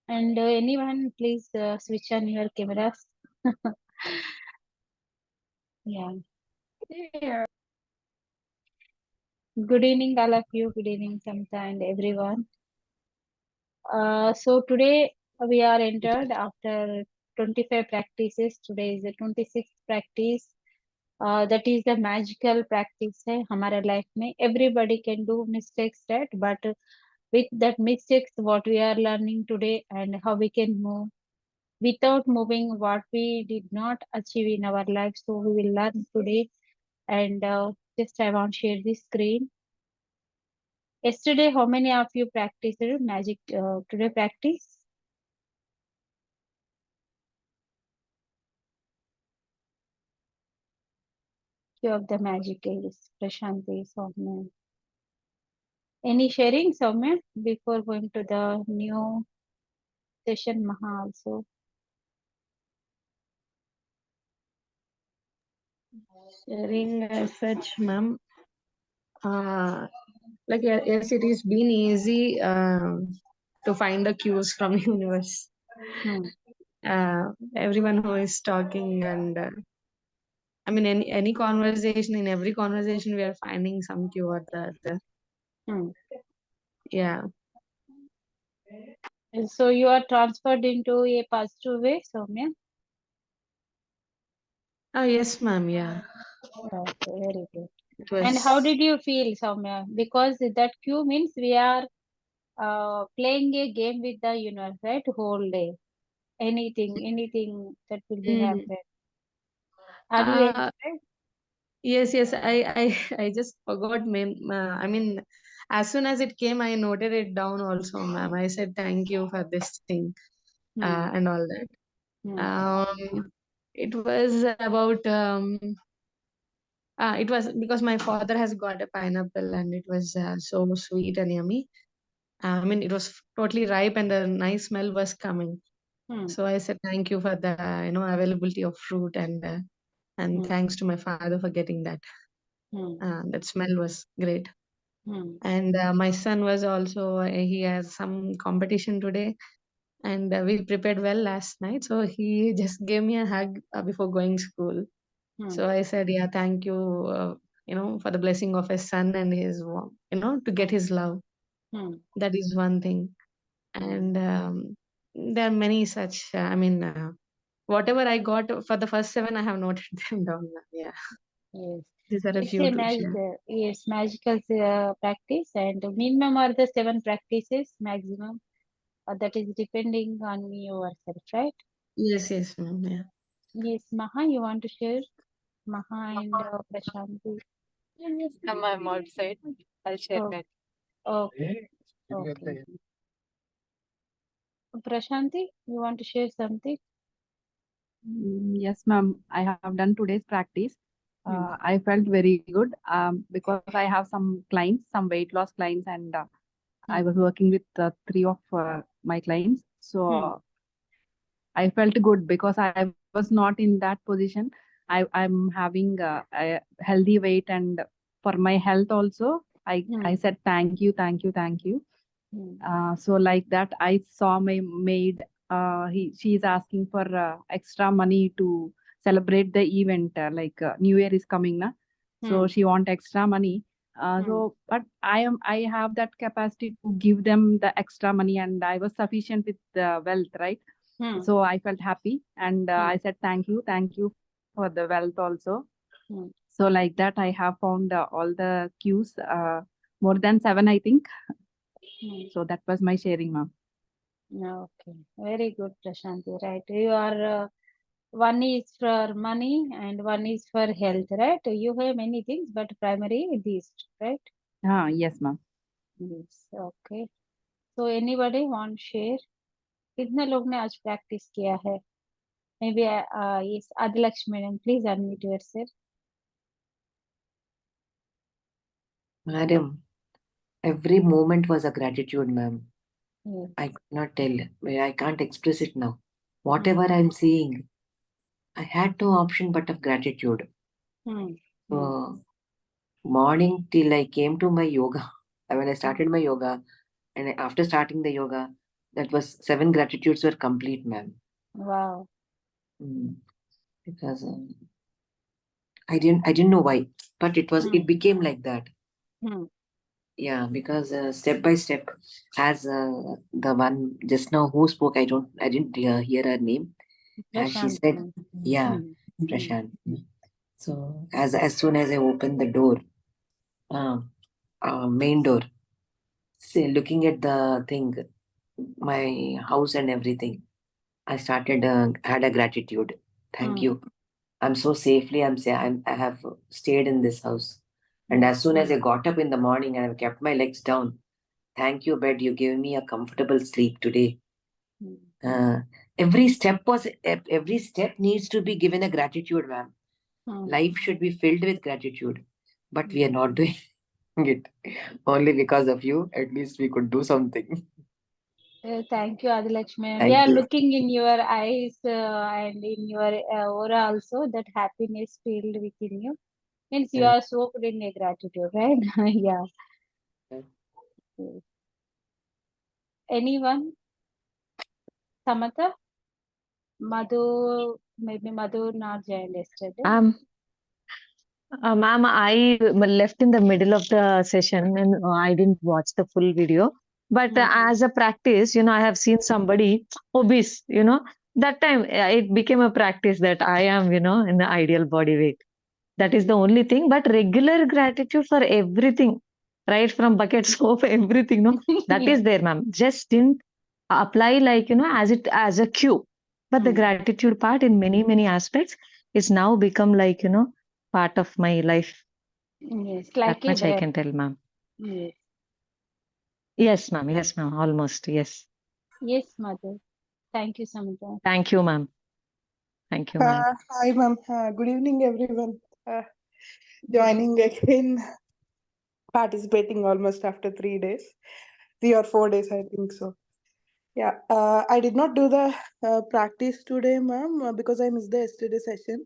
And anyone, please switch on your cameras. Yeah. Yeah. Good evening, all of you. Good evening, Samta and everyone. So today we are entered after 25 practices. Today is the 26th practice. That is the magical practice है हमारे life में. Everybody can do mistakes, right? But with that mistakes, what we are learning today and how we can move without moving what we did not achieve in our life. So we will learn today. And just I want to share this screen. Yesterday, how many of you practiced magic today practice? Few of the magic is Prashanti, Soumya. Any sharing, Soumya, before going to the new session, Maha also? Sharing as such, ma'am. Like yes, it is been easy to find the cues from universe. Hmm. Everyone who is talking and I mean any conversation, in every conversation we are finding some cue or the other. Hmm. Yeah. So you are transferred into a positive way, Soumya? Oh yes, ma'am. Yeah. Okay, very good. It And how was. did you feel, Soumya? Because that cue means we are playing a game with the universe, right? Whole day. Anything that will be Mm, happen. Are you uh, enjoyed? yes, yes. I just forgot, ma'am. I mean, as soon as it came, I noted it down also, ma'am. I said thank you for this thing Hmm. and all that. Hmm. It was about it was because my father has got a pineapple and it was so sweet and yummy. I mean, it was totally ripe and the nice smell was coming. Hmm. So I said thank you for the availability of fruit and Hmm. thanks to my father for getting that. Hmm. That smell was great. Hmm. And my son was also he has some competition today, and we prepared well last night. So he just gave me a hug before going school. Hmm. So I said, yeah, thank you, for the blessing of his son and his, to get his love. Hmm. That is one thing. Hmm. And there are many such, whatever I got for the first seven, I have noted them down. Yeah, Yes. these are a It's few a to share. yes, magical practice, and minimum are the 7 practices maximum. That is depending on yourself, right? Yes, yes, ma'am. Yeah. Yes, Maha, you want to share? Maha and Prashanti. Yes, I'm outside. I'll share Oh, that. okay, okay. Prashanti, you want to share something? Yes, ma'am. I have done today's practice. Hmm. I felt very good because I have some clients, some weight loss clients, and I Hmm. was working with three of my clients. Hmm. So I felt good because I was not in that position. I'm having a healthy weight, and for my health also, I Hmm. said thank you, thank you, thank you. Hmm. So like that, I saw my maid. She is asking for extra money to celebrate the event. New Year is coming, na? So Hmm. she want extra money. Hmm. But I have that capacity to give them the extra money, and I was sufficient with the wealth, right? Hmm. So I felt happy, and Hmm. I said thank you for the wealth also. Hmm. So like that, I have found all the cues, more than 7, I think. Hmm. So that was my sharing, ma'am. Okay, very good, Prashanti. Right, you are one is for money and one is for health, right? You have many things, but primary these, right? Yes, ma'am. Yes, okay. So anybody want share? कितने लोग ने आज practice किया है? Maybe yes, Adilakshmi madam, please unmute yourself. Madam, every moment was a gratitude, ma'am. Yes. I could not tell. I can't express it now. Hmm. Whatever I'm seeing, I had no option but of gratitude. Hmm. Hmm. So, morning till I came to my yoga, when I started my yoga, and after starting the yoga, That was 7 gratitudes were complete, ma'am. Wow. Because I didn't know why, but it became like that. Yeah, because step by step, as the one just now who spoke, I didn't hear her name. As she Prashant. said, yeah, Prashant. So as soon as I opened the door, main door, say looking at the thing, my house and everything, I started had a gratitude. Thank you. I'm so safely. I have stayed in this house, and as soon as I got up in the morning and I've kept my legs down, thank you, bed. You gave me a comfortable sleep today. Every step needs to be given a gratitude, ma'am. Life should be filled with gratitude, but we are not doing it. Only because of you, at least we could do something. Thank you, Adilakshmi. We Thank are you. looking in your eyes and in your aura also that happiness filled within you. Means you Yeah. are soaked in a gratitude, right? Yeah. Yeah. Yes. Anyone? Samantha? Madhu, maybe Madhu not joined yesterday. Ma'am, I left in the middle of the session and I didn't watch the full video. But as a practice, I have seen somebody obese, that time it became a practice that I am, in the ideal body weight. That is the only thing. But regular gratitude for everything, right from bucket soap, everything, no, that is there, ma'am. Just didn't apply like, as a cue. But the gratitude part in many, many aspects is now become like, part of my life. Yes, That like a much I breath. can tell, ma'am. Yes. Yes, ma'am. Yes, ma'am. Almost. Yes. Yes, Madhu. Thank you, Samantha. Thank you, ma'am. Thank you, ma'am. Hi, ma'am. Good evening, everyone. Joining again, participating almost after 3 days, 3 or 4 days, I think so. Yeah, I did not do the practice today, ma'am, because I missed the yesterday session.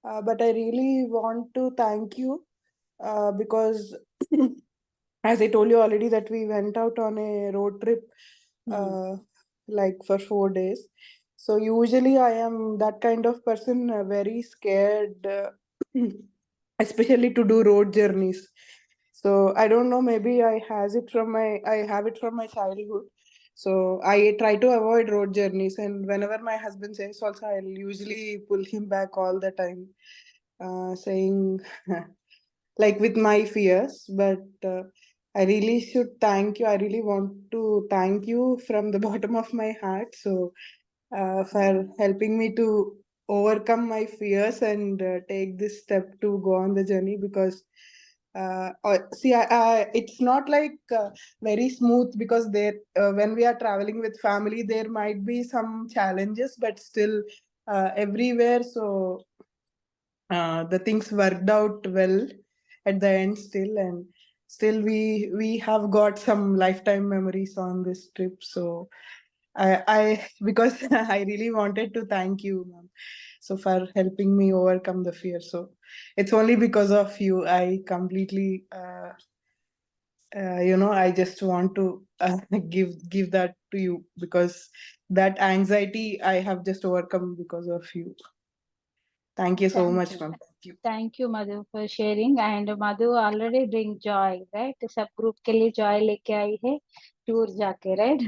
But I really want to thank you because, as I told you already, that we went out on a road trip like for 4 days. So usually I am that kind of person, very scared, especially to do road journeys. So I don't know, maybe I have it from my childhood. So I try to avoid road journeys, and whenever my husband says also, I'll usually pull him back all the time, saying like with my fears. But I really should thank you. I really want to thank you from the bottom of my heart. So for helping me to overcome my fears and take this step to go on the journey, because see, it's not like very smooth, because there when we are traveling with family there might be some challenges, but still everywhere, so the things worked out well at the end still, and still we have got some lifetime memories on this trip. So I because I really wanted to thank you, ma'am, so for helping me overcome the fear. So it's only because of you I completely I just want to give that to you, because that anxiety I have just overcome because of you. Thank you so Thank much, you. ma'am. Thank you. Thank you, Madhu, for sharing. And Madhu already bring joy, right? सब group के लिए joy लेके आई है tour जाके, right?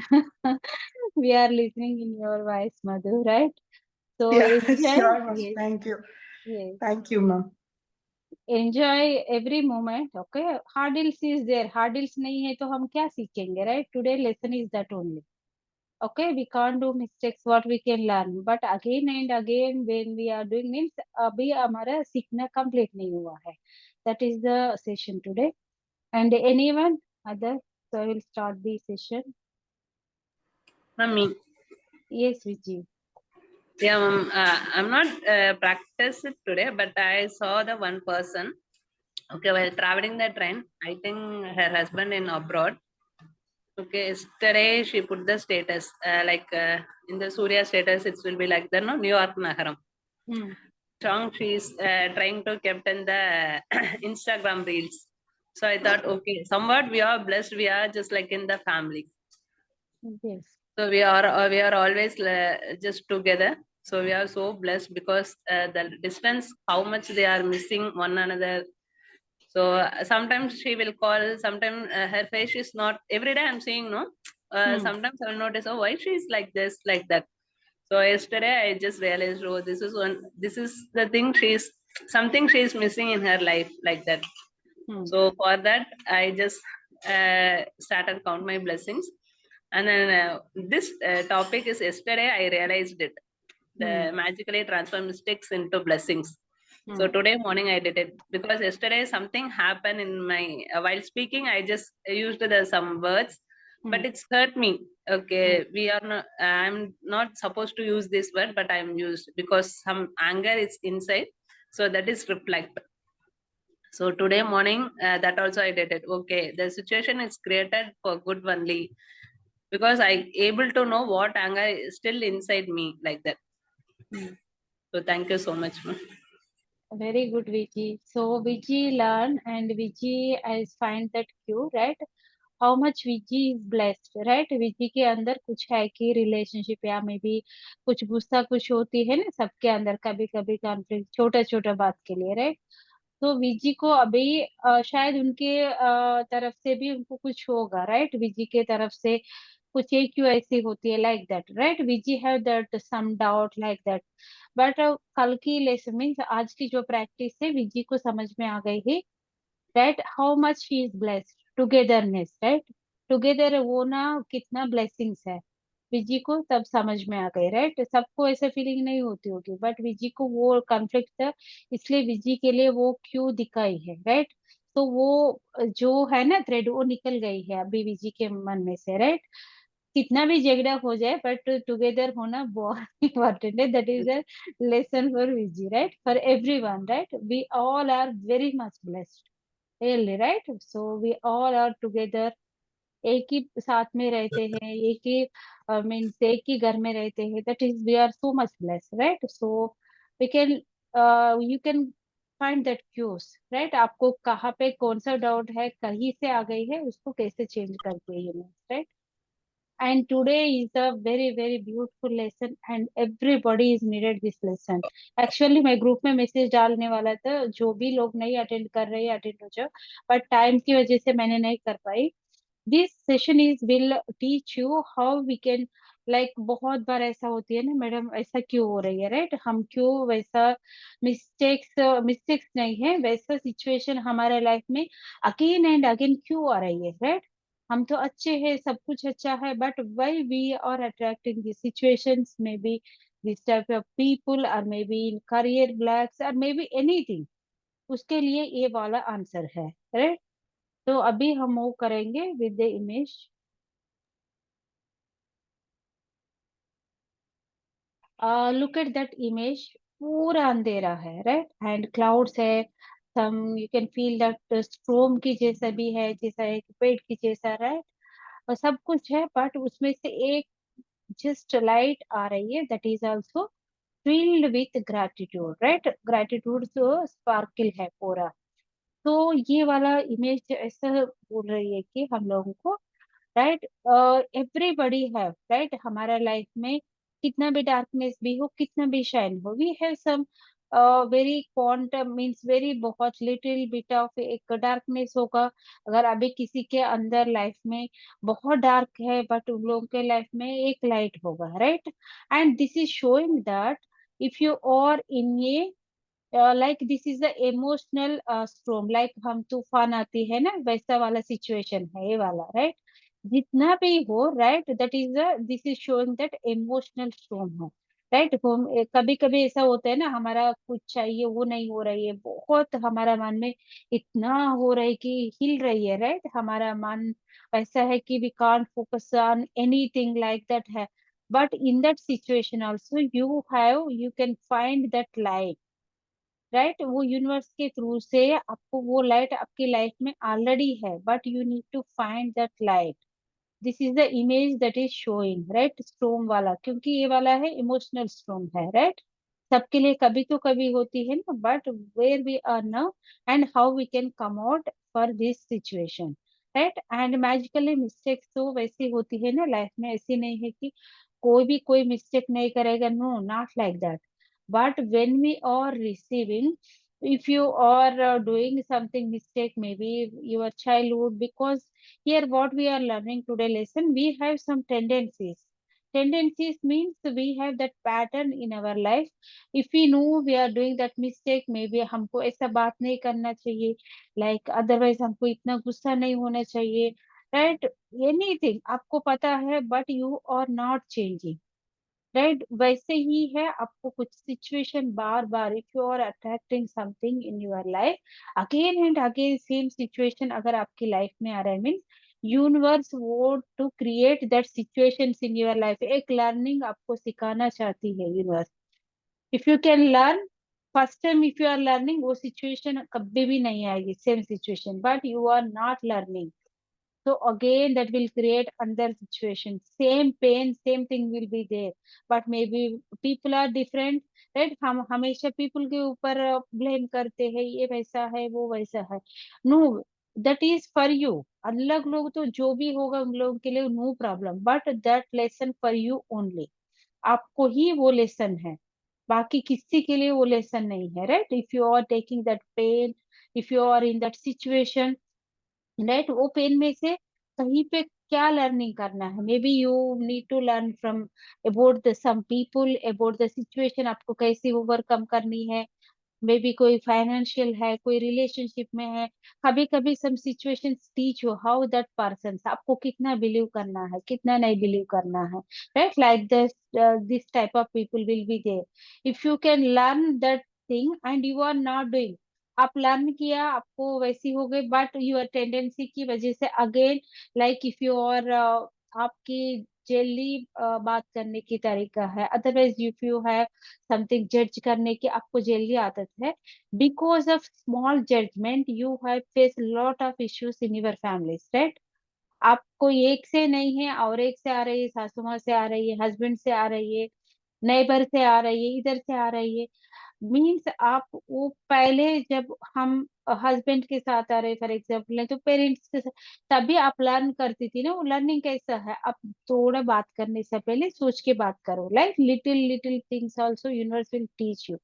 We are listening in your voice, Madhu, right? So Yeah, enjoy. sure, ma'am. Yes, Thank you. yes. Thank you, ma'am. Enjoy every moment. Okay, hurdles is there. Hurdles नहीं है तो हम क्या सीखेंगे, right? Today lesson is that only. Okay, we can't do mistakes, what we can learn, but again and again when we are doing means अभी हमारा सीखना complete नहीं हुआ है. That is the session today. And anyone other, so I will start the session. Mummy. Yes, Vijay. Yeah, ma'am. I'm not practiced it today, but I saw the one person. Okay, while traveling the train, I think her husband in abroad. Okay, yesterday she put the status in the Surya status. It will be like the New York Nagaram. Song she's trying to captain the Instagram reels. So I thought, okay, somewhat we are blessed. We are just like in the family. Yes. So we are always just together. So we are so blessed because the distance, how much they are missing one another. So sometimes she will call, sometimes her face is not, every day I'm seeing, no. Sometimes I will notice, oh, why she is like this, like that. So yesterday I just realized, oh, this is the thing, she's something she is missing in her life, like that. So for that, I just started count my blessings. And then this topic is yesterday I realized it. The magically transform mistakes into blessings. So today morning I did it because yesterday something happened in my while speaking. I just used some words, but it's hurt me. Okay, we are not. I'm not supposed to use this word, but I'm used because some anger is inside. So that is reflect. So today morning, that also I did it. Okay, the situation is created for good only because I able to know what anger is still inside me, like that. So thank you so much, ma'am. Very good, Viji. So Viji learn and Viji has find that cue, right? How much Viji is blessed, right? Viji के अंदर कुछ है कि relationship या may be कुछ गुस्सा कुछ होती है ना सबके अंदर कभी कभी कॉन्फ्लिक्ट छोटा छोटा बात के लिए, राइट? तो विजी को अभी शायद उनके तरफ से भी उनको कुछ होगा, राइट? विजी के तरफ से कुछ एक क्यों ऐसी होती है like that, right? Viji have that some doubt like that, but कल की लेसन मीन्स आज की जो प्रैक्टिस है विजी को समझ में आ गई है, right? How much she is blessed, togetherness, right? Together वो ना कितना ब्लेसिंग्स है, विजी को तब समझ में आ गई, राइट? सबको ऐसा फीलिंग नहीं होती होगी बट विजी को वो कॉन्फ्लिक्ट था, इसलिए विजी के लिए वो क्यों दिखाई है, राइट? तो वो जो है ना थ्रेड वो निकल गई है अभी विजी के मन में से, राइट? कितना भी झगड़ा हो जाए बट टुगेदर होना बहुत इम्पोर्टेंट है, that is a lesson for Viji, right? For everyone, right? We all are very much blessed, really, right? So we all are together, एक ही साथ में रहते हैं, एक ही मीन्स एक ही घर में रहते हैं, that is we are so much blessed, right? So we can you can find that cues, right? आपको कहाँ पे कौन सा डाउट है, कहीं से आ गई है, उसको कैसे चेंज करके you know, right? And today is a very very beautiful lesson and everybody is needed this lesson. Actually मैं ग्रुप में मैसेज डालने वाला था, जो भी लोग नहीं अटेंड कर रहे हैं अटेंड हो जाओ, बट टाइम की वजह से मैंने नहीं कर पाई. This session is will teach you how we can, like बहुत बार ऐसा होती है ना मैडम, ऐसा क्यों हो रही है, राइट? हम क्यों वैसा मिस्टेक्स मिस्टेक्स नहीं है, वैसा सिचुएशन हमारे लाइफ में अगेन एंड अगेन क्यों आ रही है, राइट? हम तो अच्छे हैं, सब कुछ अच्छा है, but why we are attracting this situations, maybe this type of people और may be in career blocks और मे बी एनीथिंग, उसके लिए ये वाला आंसर है, राइट? तो अभी हम मूव करेंगे with the image. Look at that image, पूरा अंधेरा है, राइट? एंड क्लाउड्स है, some you can feel that storm की जैसा भी है, जैसा एक पेड़ की जैसा, राइट? और सब कुछ है बट उसमें से एक जस्ट लाइट आ रही है, that is also filled with gratitude, right? gratitude तो स्पार्कल है पूरा. तो ये वाला इमेज ऐसा बोल रही है कि हम लोगों को, राइट, एवरीबडी हैव, राइट? हमारा लाइफ में कितना भी डार्कनेस भी हो, कितना भी शाइन हो, we have some very quantum means very बहुत लिटिल बिट ऑफ एक डार्कनेस होगा. अगर अभी किसी के अंदर लाइफ में बहुत डार्क है बट उन लोगों के लाइफ में एक लाइट होगा, right? And this is showing that if you are in a like this is the emotional storm, like हम तूफान आती है ना वैसा वाला सिचुएशन है ये वाला, राइट? जितना भी हो, right, that is this is showing that emotional स्ट्रोम है, राइट? कभी कभी ऐसा होता है ना, हमारा कुछ चाहिए वो नहीं हो रही है, बहुत हमारा मन में इतना हो रहा है कि हिल रही है, राइट? हमारा मन ऐसा है कि we can't focus on anything like that है. But in that situation also you can find that light, right? वो यूनिवर्स के थ्रू से आपको वो लाइट आपकी लाइफ में ऑलरेडी है, but you need to find that light. This is the image that is showing, right? Storm वाला, क्योंकि ये वाला है इमोशनल स्ट्रोम है, राइट? सबके लिए कभी तो कभी होती है ना, but where we are now and how we can come out for this situation. Right. And magically mistakes तो वैसी होती है ना लाइफ में, ऐसी नहीं है कि कोई भी कोई मिस्टेक नहीं करेगा, no not like that. But when we are receiving, if you are doing something mistake, maybe your childhood, because here what we are learning today lesson, we have some tendencies means we have that pattern in our life. If we know we are doing that mistake, maybe हमको ऐसा बात नहीं करना चाहिए, like otherwise हमको इतना गुस्सा नहीं होना चाहिए, right? Anything आपको पता है, but you are not changing, right. वैसे ही है आपको कुछ सिचुएशन बार बार, if you are attracting something in your life again and again, same situation अगर आपकी लाइफ में आ रहा है, मीन्स यूनिवर्स वो to create that situations in your life, एक लर्निंग आपको सिखाना चाहती है universe. If you can learn first time, if you are learning, वो सिचुएशन कभी भी नहीं आएगी same situation, but you are not learning, so again that will create another situation, same pain, same thing will be there, but maybe people are different, right? हम हमेशा people के ऊपर blame करते हैं, ये वैसा है वो वैसा है, no, that is for you। अलग लोग तो जो भी होगा उन लोगों के लिए no problem, but that lesson for you only, आपको ही वो लेसन है, बाकी किसी के लिए वो लेसन नहीं है, right. If you are taking that pain, if you are in that situation, right, वो पेन में से कहीं पे क्या लर्निंग करना है, may be you need to learn from about the some people, about the situation, आपको कैसे ओवरकम करनी है। मे बी कोई फाइनेंशियल है, कोई रिलेशनशिप में है, कभी कभी some situations teach you how that person, आपको कितना बिलीव करना है, कितना नहीं बिलीव करना है, right. Like this type of people will be there. If you can learn that thing and you are not doing, आप लर्न किया, आपको वैसी हो गई, बट यूर टेंडेंसी की वजह से again, like if you are आपकी जल्दी बात करने की तरीका है, otherwise if you have something जज करने की आपको जल्दी आदत है, because of small judgement you have face lot of issues in your families, right. आपको एक से नहीं है, और एक से आ रही है, सासू माँ से आ रही है, हस्बैंड से आ रही है, नेबर से आ रही है, इधर से आ रही है, मीन्स आप वो पहले जब हम हस्बैंड के साथ आ रहे फॉर एग्जाम्पल है, तो पेरेंट्स के साथ तभी आप लर्न करती थी ना, वो लर्निंग कैसा है, आप थोड़ा बात करने से पहले सोच के बात करो, like little little things also universe will teach you.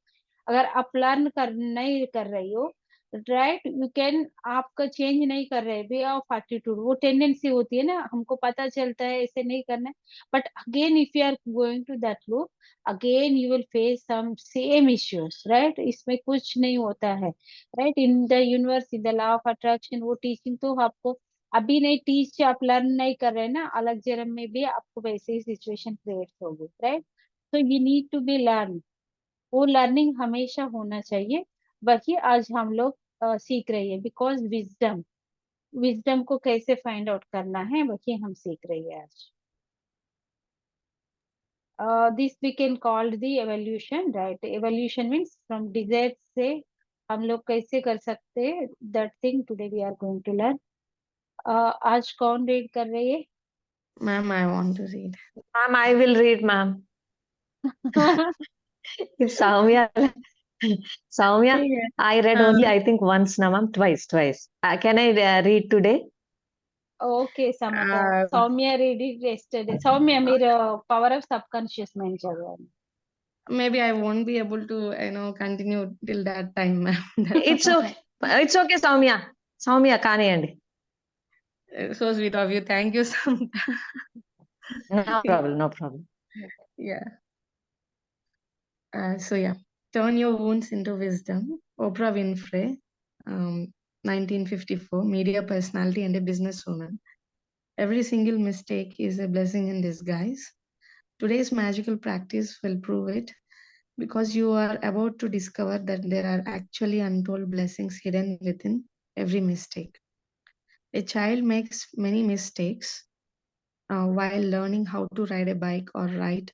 अगर आप लर्न कर नहीं कर रही हो, राइट, यू कैन, आपका चेंज नहीं कर रहे वे ऑफ एटीट्यूड, वो टेंडेंसी होती है ना, हमको पता चलता है ऐसे नहीं करना है, but again if you are going to that loop, again you will face some same issues, right. इसमें कुछ नहीं होता है, right. In the universe, in the law of attraction, वो टीचिंग तो आपको अभी नहीं टीच, आप लर्न नहीं कर रहे ना, अलग जन्म में भी आपको वैसे ही सिचुएशन क्रिएट होगी, राइट। तो you need to be learn, वो लर्निंग हमेशा होना चाहिए, वही आज हम लोग सीख रही है, बिकॉज विजडम, विजडम को कैसे फाइंड आउट करना है वही हम सीख रही है आज। This we can called the evolution, right. Evolution means from desire से हम लोग कैसे कर सकते हैं, that thing today we are going to learn. आज कौन रीड कर रही है? Ma'am, I want to read. Ma'am, I will read, ma'am. If Soumya, Soumya, ठीक है I read हाँ only, I think once, na ma'am, twice. Can I read today? Okay Samata, Soumya read it yesterday. Soumya మీరు power of subconscious mind చదవండి. maybe I won't be able to continue till that time, ma'am. That's It's okay, Soumya. Soumya, కానియండి. so sweet of you. Thank you so much. No problem. Yeah. So yeah, turn your wounds into wisdom. Oprah Winfrey, 1954, media personality and a businesswoman. Every single mistake is a blessing in disguise. Today's magical practice will prove it, because you are about to discover that there are actually untold blessings hidden within every mistake. A child makes many mistakes while learning how to ride a bike or write,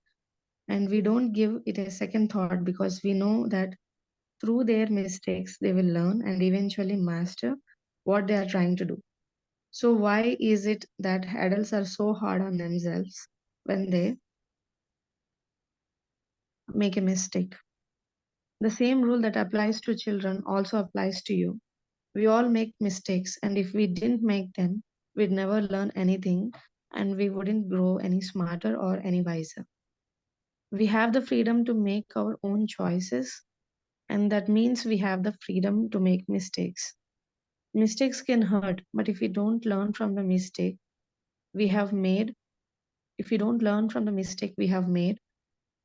and we don't give it a second thought because we know that through their mistakes they will learn and eventually master what they are trying to do. So why is it that adults are so hard on themselves when they make a mistake? The same rule that applies to children also applies to you. We all make mistakes, and if we didn't make them, we'd never learn anything, and we wouldn't grow any smarter or any wiser. We have the freedom to make our own choices, and that means we have the freedom to make mistakes. Mistakes can hurt, but if we don't learn from the mistake we have made, if we don't learn from the mistake we have made,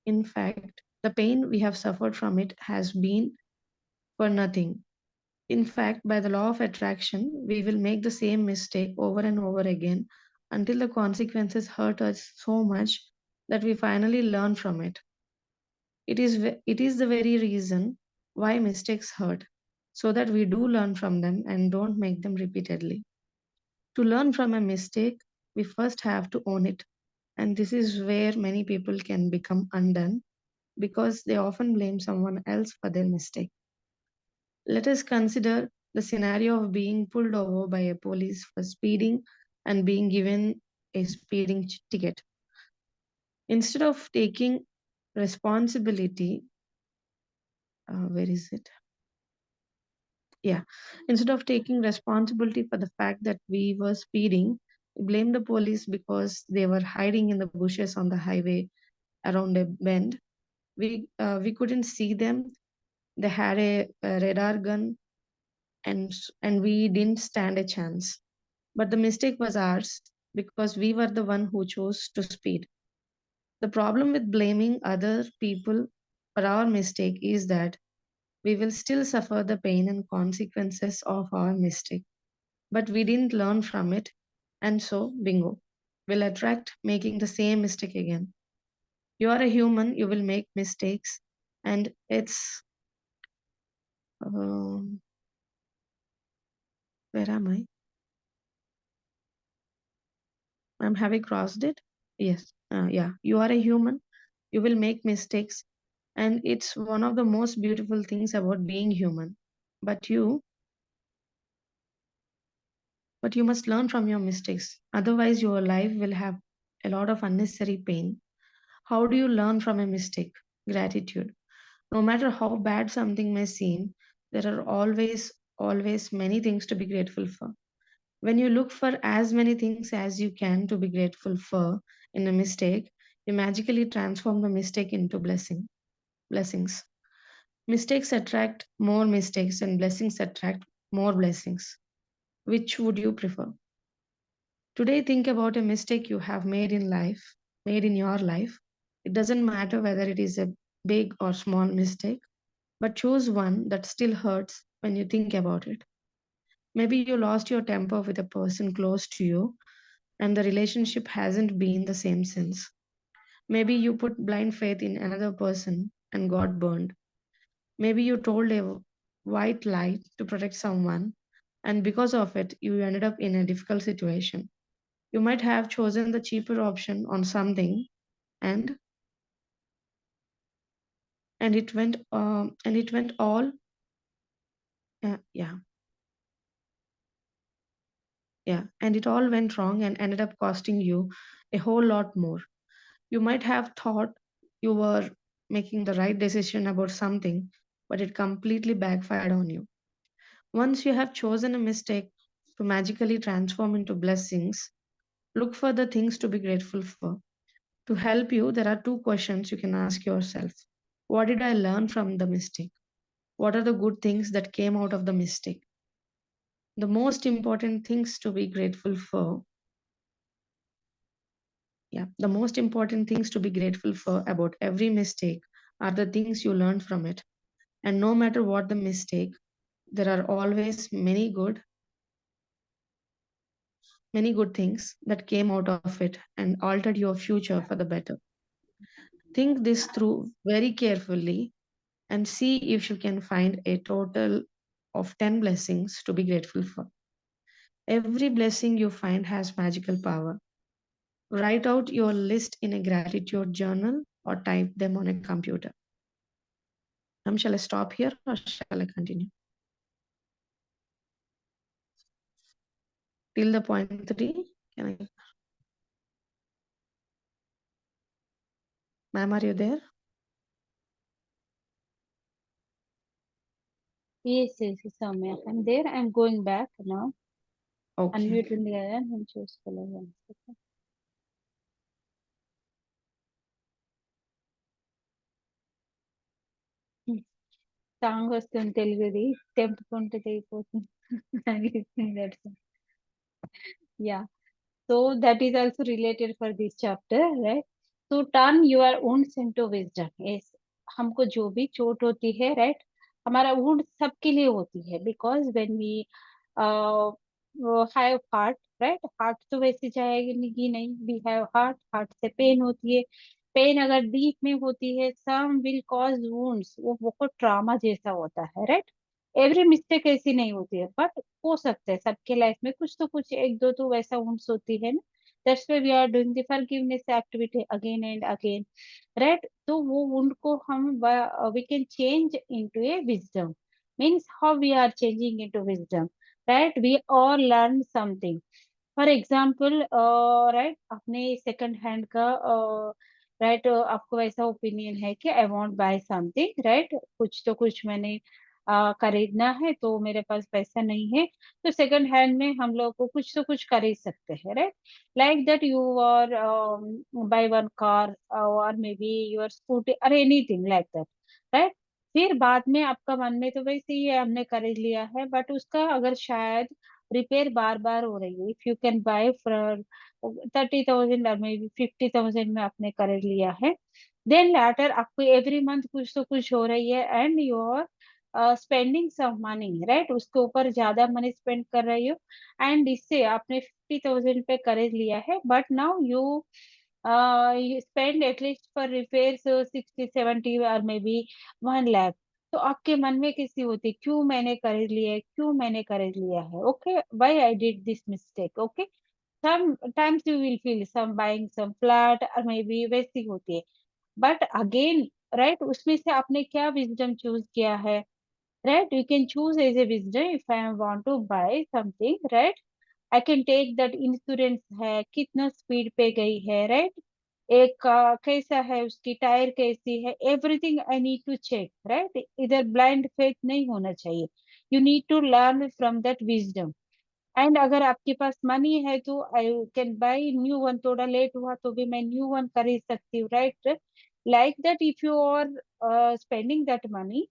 in fact, the pain we have suffered from it has been for nothing. In fact, by the law of attraction, we will make the same mistake over and over again until the consequences hurt us so much that we finally learn from it. It is the very reason why mistakes hurt, so that we do learn from them and don't make them repeatedly. To learn from a mistake, we first have to own it. And this is where many people can become undone because they often blame someone else for their mistake. Let us consider the scenario of being pulled over by a police for speeding and being given a speeding ticket. Instead of taking responsibility, where is it? Yeah, instead of taking responsibility for the fact that we were speeding, we blame the police because they were hiding in the bushes on the highway around a bend. We couldn't see them. They had a radar gun, and we didn't stand a chance. But the mistake was ours because we were the one who chose to speed. The problem with blaming other people for our mistake is that we will still suffer the pain and consequences of our mistake. But we didn't learn from it, and so, bingo, we'll attract making the same mistake again. You are a human, you will make mistakes, and it's. Where am I? Have I crossed it? Yes. Yeah, you are a human, you will make mistakes, and it's one of the most beautiful things about being human. But you must learn from your mistakes. Otherwise, your life will have a lot of unnecessary pain. How do you learn from a mistake? Gratitude. No matter how bad something may seem, there are always many things to be grateful for. When you look for as many things as you can to be grateful for in a mistake, you magically transform the mistake into blessings. Mistakes attract more mistakes and blessings attract more blessings. Which would you prefer? Today, think about a mistake you have made in your life. It doesn't matter whether it is a big or small mistake, but choose one that still hurts when you think about it. Maybe you lost your temper with a person close to you, and the relationship hasn't been the same since. Maybe you put blind faith in another person and got burned. Maybe you told a white lie to protect someone, and because of it, you ended up in a difficult situation. You might have chosen the cheaper option on something, and it went all yeah and it all went wrong and ended up costing you a whole lot more. You might have thought you were making the right decision about something, but it completely backfired on you. Once you have chosen a mistake to magically transform into blessings, look for the things to be grateful for. To help you, there are two questions you can ask yourself. What did I learn from the mistake? What are the good things that came out of the mistake? The most important things to be grateful for. The most important things to be grateful for about every mistake are the things you learned from it. And no matter what the mistake, there are always many good things that came out of it and altered your future for the better. Think this through very carefully and see if you can find a total of 10 blessings to be grateful for. Every blessing you find has magical power. Write out your list in a gratitude journal or type them on a computer. Shall I stop here or shall I continue? Till the point 3, can I? Ma'am, are you there? Yes, Soumya. I'm there. I'm going back now. Okay. Unmute नहीं आया, हम choose कर लेंगे। Song వస్తుంది తెలుగుది, తెంపుకుంటే అయిపోతుంది. Yeah. So that is also related for this chapter, right? So turn your wounds into wisdom. Yes, हमको जो भी चोट होती है, right? हमारा wound सबके लिए होती है, because when we uh, have heart, right? Heart तो वैसे जाएगी नहीं, we have heart, heart से पेन होती है, पेन अगर डीप में होती है, some will cause wounds, वो बहुत ट्रामा जैसा होता है, right? एवरी मिस्टेक ऐसी नहीं होती है, बट हो सकता है सबके लाइफ में कुछ तो कुछ एक दो तो वैसा वुंड्स होती है ना। That's why we are doing the forgiveness activity again and again, right? तो वो वुंड को हम we can change into a wisdom. Means how we are changing into wisdom, right? We all learn something. For example, right, अपने second hand का right, आपको ऐसा opinion है कि I want buy something, right? कुछ तो कुछ मैंने खरीदना है, तो मेरे पास पैसा नहीं है, तो सेकंड हैंड में हम लोग को कुछ तो कुछ खरीद सकते हैं, right? Like that you are buy one car और मे बी योर स्कूटी और एनीथिंग लाइक दैट, राइट? फिर बाद में आपका मन में तो वैसे ही है, हमने खरीद लिया है, बट उसका अगर शायद रिपेयर बार बार हो रही है, if you can buy for 30,000 और मे बी 50,000 में आपने खरीद लिया है, देन लैटर आपको एवरी मंथ कुछ तो कुछ हो रही है, and your spending some money, right? उसके ऊपर ज्यादा मनी स्पेंड कर रही हो, एंड इससे आपने 50,000 पे खरीद लिया है, but now you spend at least for repairs 60 70 और मे बी 1 लाख। तो आपके मन में कैसी होती, क्यों मैंने खरीद लिया है, क्यों मैंने खरीद लिया है, okay, why I did this mistake, okay? sometimes you will feel some buying some flat और मे बी वैसी होती है, बट अगेन, राइट, उसमें से आपने क्या विजडम चूज किया है, right? You can choose as a wisdom, if I want to buy something, right? I can take that insurance है, कितना स्पीड पे गई है, right? एक कैसा है, उसकी टायर कैसी है, everything I need to check, right? इधर ब्लाइंड फेथ नहीं होना चाहिए, you need to learn from that wisdom. And अगर आपके पास मनी है तो I can buy new one, थोड़ा लेट हुआ तो भी मैं न्यू वन खरीद सकती हूँ, राइट? Like that if you are spending that money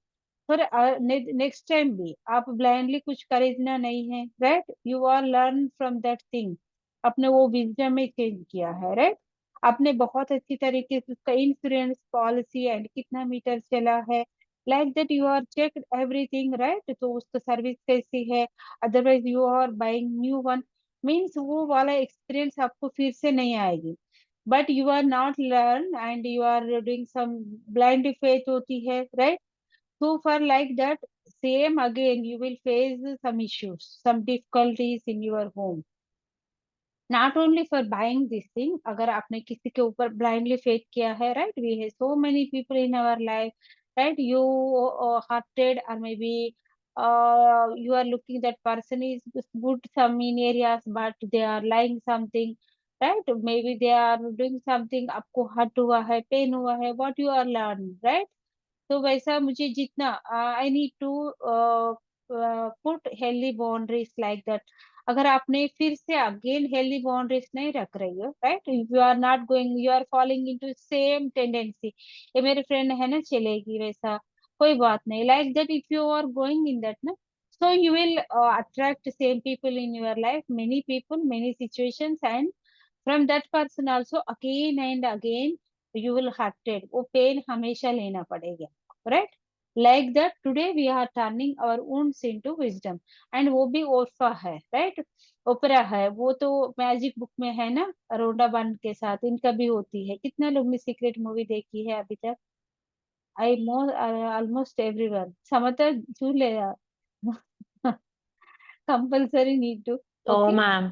पर नेक्स्ट टाइम भी आप ब्लाइंडली कुछ खरीदना नहीं है, right? You are learn from that thing, आपने वो विजडम में चेंज किया है, राइट? आपने बहुत अच्छी तरीके से उसका इंश्योरेंस पॉलिसी एंड कितना मीटर चला है, like that you are check everything, right? तो उसका सर्विस कैसी है, otherwise you are buying new one, means वो वाला एक्सपीरियंस आपको फिर से नहीं आएगी, but you are not learn and you are doing some blind faith होती है, right? So for like that, same again, you will face some issues, some difficulties in your home. Not only for buying this thing, अगर आपने किसी के ऊपर blindly faith किया है, right? We have so many people in our life, right? You hearted or maybe you are looking that person is good some in areas, but they are lying something, right? Maybe they are doing something, आपको hurt हुआ है, pain हुआ है, what you are learning, right? तो वैसा मुझे जितना I need to put healthy boundaries like that. अगर आपने फिर से अगेन हेल्दी बाउंड्रीज नहीं रख रही हो, right, you are not going, you are following into same tendency, ये मेरे फ्रेंड है ना, चलेगी वैसा, कोई बात नहीं, like that if you are going in that ना, so you will attract same people in your life, many people, many situations, and from that person also again and again you will hurted, वो pen हमेशा लेना पड़ेगा, right? Like that today we are turning our wounds into wisdom, and वो भी ओफा है, right? ओपरा है, वो तो मैजिक बुक में है ना, रोडा बंड के साथ इनका भी होती है। कितना लोग ने सीक्रेट मूवी देखी है अभी तक? आई ऑलमोस्ट एवरीवन, समझता झूल ले यार। Compulsory need to, Oh, okay? ma'am.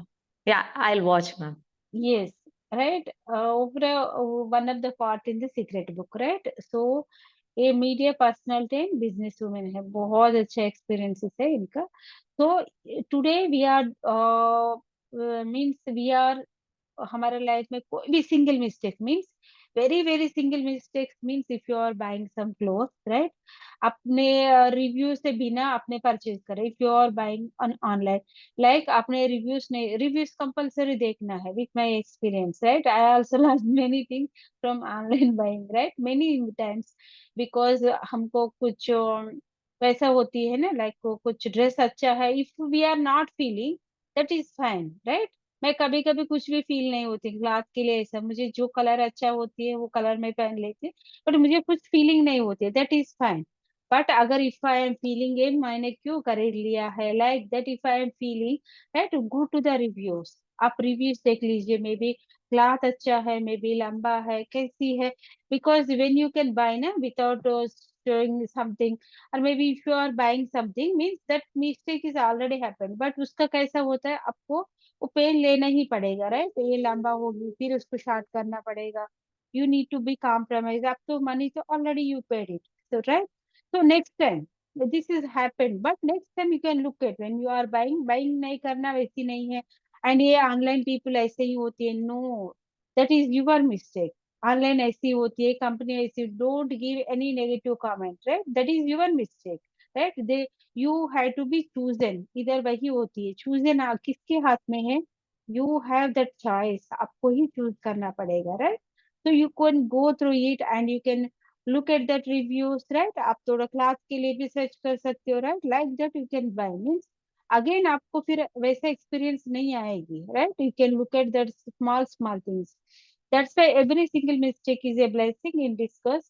Yeah, I'll watch, ma'am. Yes, right. One of the part in the secret book, right? So ये media personality and business women है, बहुत अच्छा एक्सपीरियंसेस है इनका। तो today we are means we are, हमारे life में कोई भी single mistake means very single mistakes means if you are buying some clothes, right? अपने रिव्यू से बिना अपने परचेज करें, if you are buying on online, like अपने रिव्यूज नहीं, रिव्यूज कंपलसरी देखना है, with my experience, right? I also learned many things from online buying, right? Many times, because हमको कुछ वैसा होती है ना, लाइक कुछ ड्रेस अच्छा है, if we are not feeling, that is fine, right? मैं कभी कभी कुछ भी फील नहीं होती क्लाथ के लिए, ऐसा मुझे जो कलर अच्छा होती है वो कलर मैं पहन लेती हूँ, बट मुझे कुछ फीलिंग नहीं होती है, दैट इज फाइन। बट अगर इफ आई एम फीलिंग ये मैंने क्यों कर लिया है, like that if I am feeling, right, go to the reviews, आप रिव्यूज देख लीजिए, मे बी क्लॉथ अच्छा है, मे बी लंबा है, कैसी है, because when you can buy na without showing something, or maybe if you are buying something means that mistake is already happened, but उसका कैसा होता है, आपको वो पेन लेना ही पड़ेगा, राइट? तो ये लंबा होगी, फिर उसको शार्ट करना पड़ेगा, you need to be compromised, आप तो मनी तो already you paid it, so right? So next time this is happened, but next time you can look at when you are buying नहीं करना वैसी नहीं है, and ये ऑनलाइन पीपल ऐसे ही होती है, no, that is your mistake, online ऐसी होती है, कंपनी ऐसी, don't give any negative comment, right? That is your mistake, right? They you have to be chosen, इधर वही होती है, चूजन किसके हाथ में है, यू हैव दैट चॉइस, आपको ही चूज करना पड़ेगा, राइट? तो you can go through it and you can look at that reviews, right? आप थोड़ा क्लास के लिए भी सर्च कर सकते हो, right? Like that you can buy, means again आपको फिर वैसा एक्सपीरियंस नहीं आएगी, right? You can look at that small small things, that's why every single mistake is a blessing in discuss,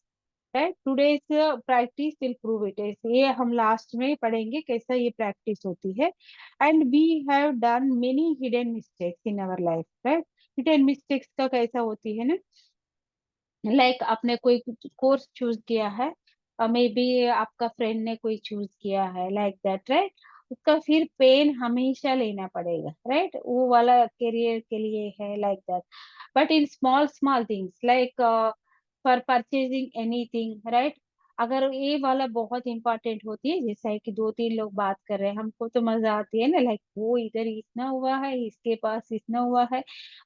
right? Today's practice will prove it, ऐसे ये हम last में पढ़ेंगे कैसा ये प्रैक्टिस होती है, and we have done many hidden mistakes in our life, right? hidden mistakes का कैसा होती है ना, लाइक आपने कोई कोर्स चूज किया है, मे बी आपका फ्रेंड ने कोई चूज किया है, लाइक दैट, राइट? उसका फिर पेन हमेशा लेना पड़ेगा, राइट? वो वाला करियर के लिए है, like that, but in small small things like for purchasing anything, right? अगर ये वाला बहुत इंपॉर्टेंट होती है, जैसा है कि दो तीन लोग बात कर रहे हैं, हमको तो मजा आती है ना, लाइक वो इधर इतना हुआ है, इसके पास इतना हुआ है,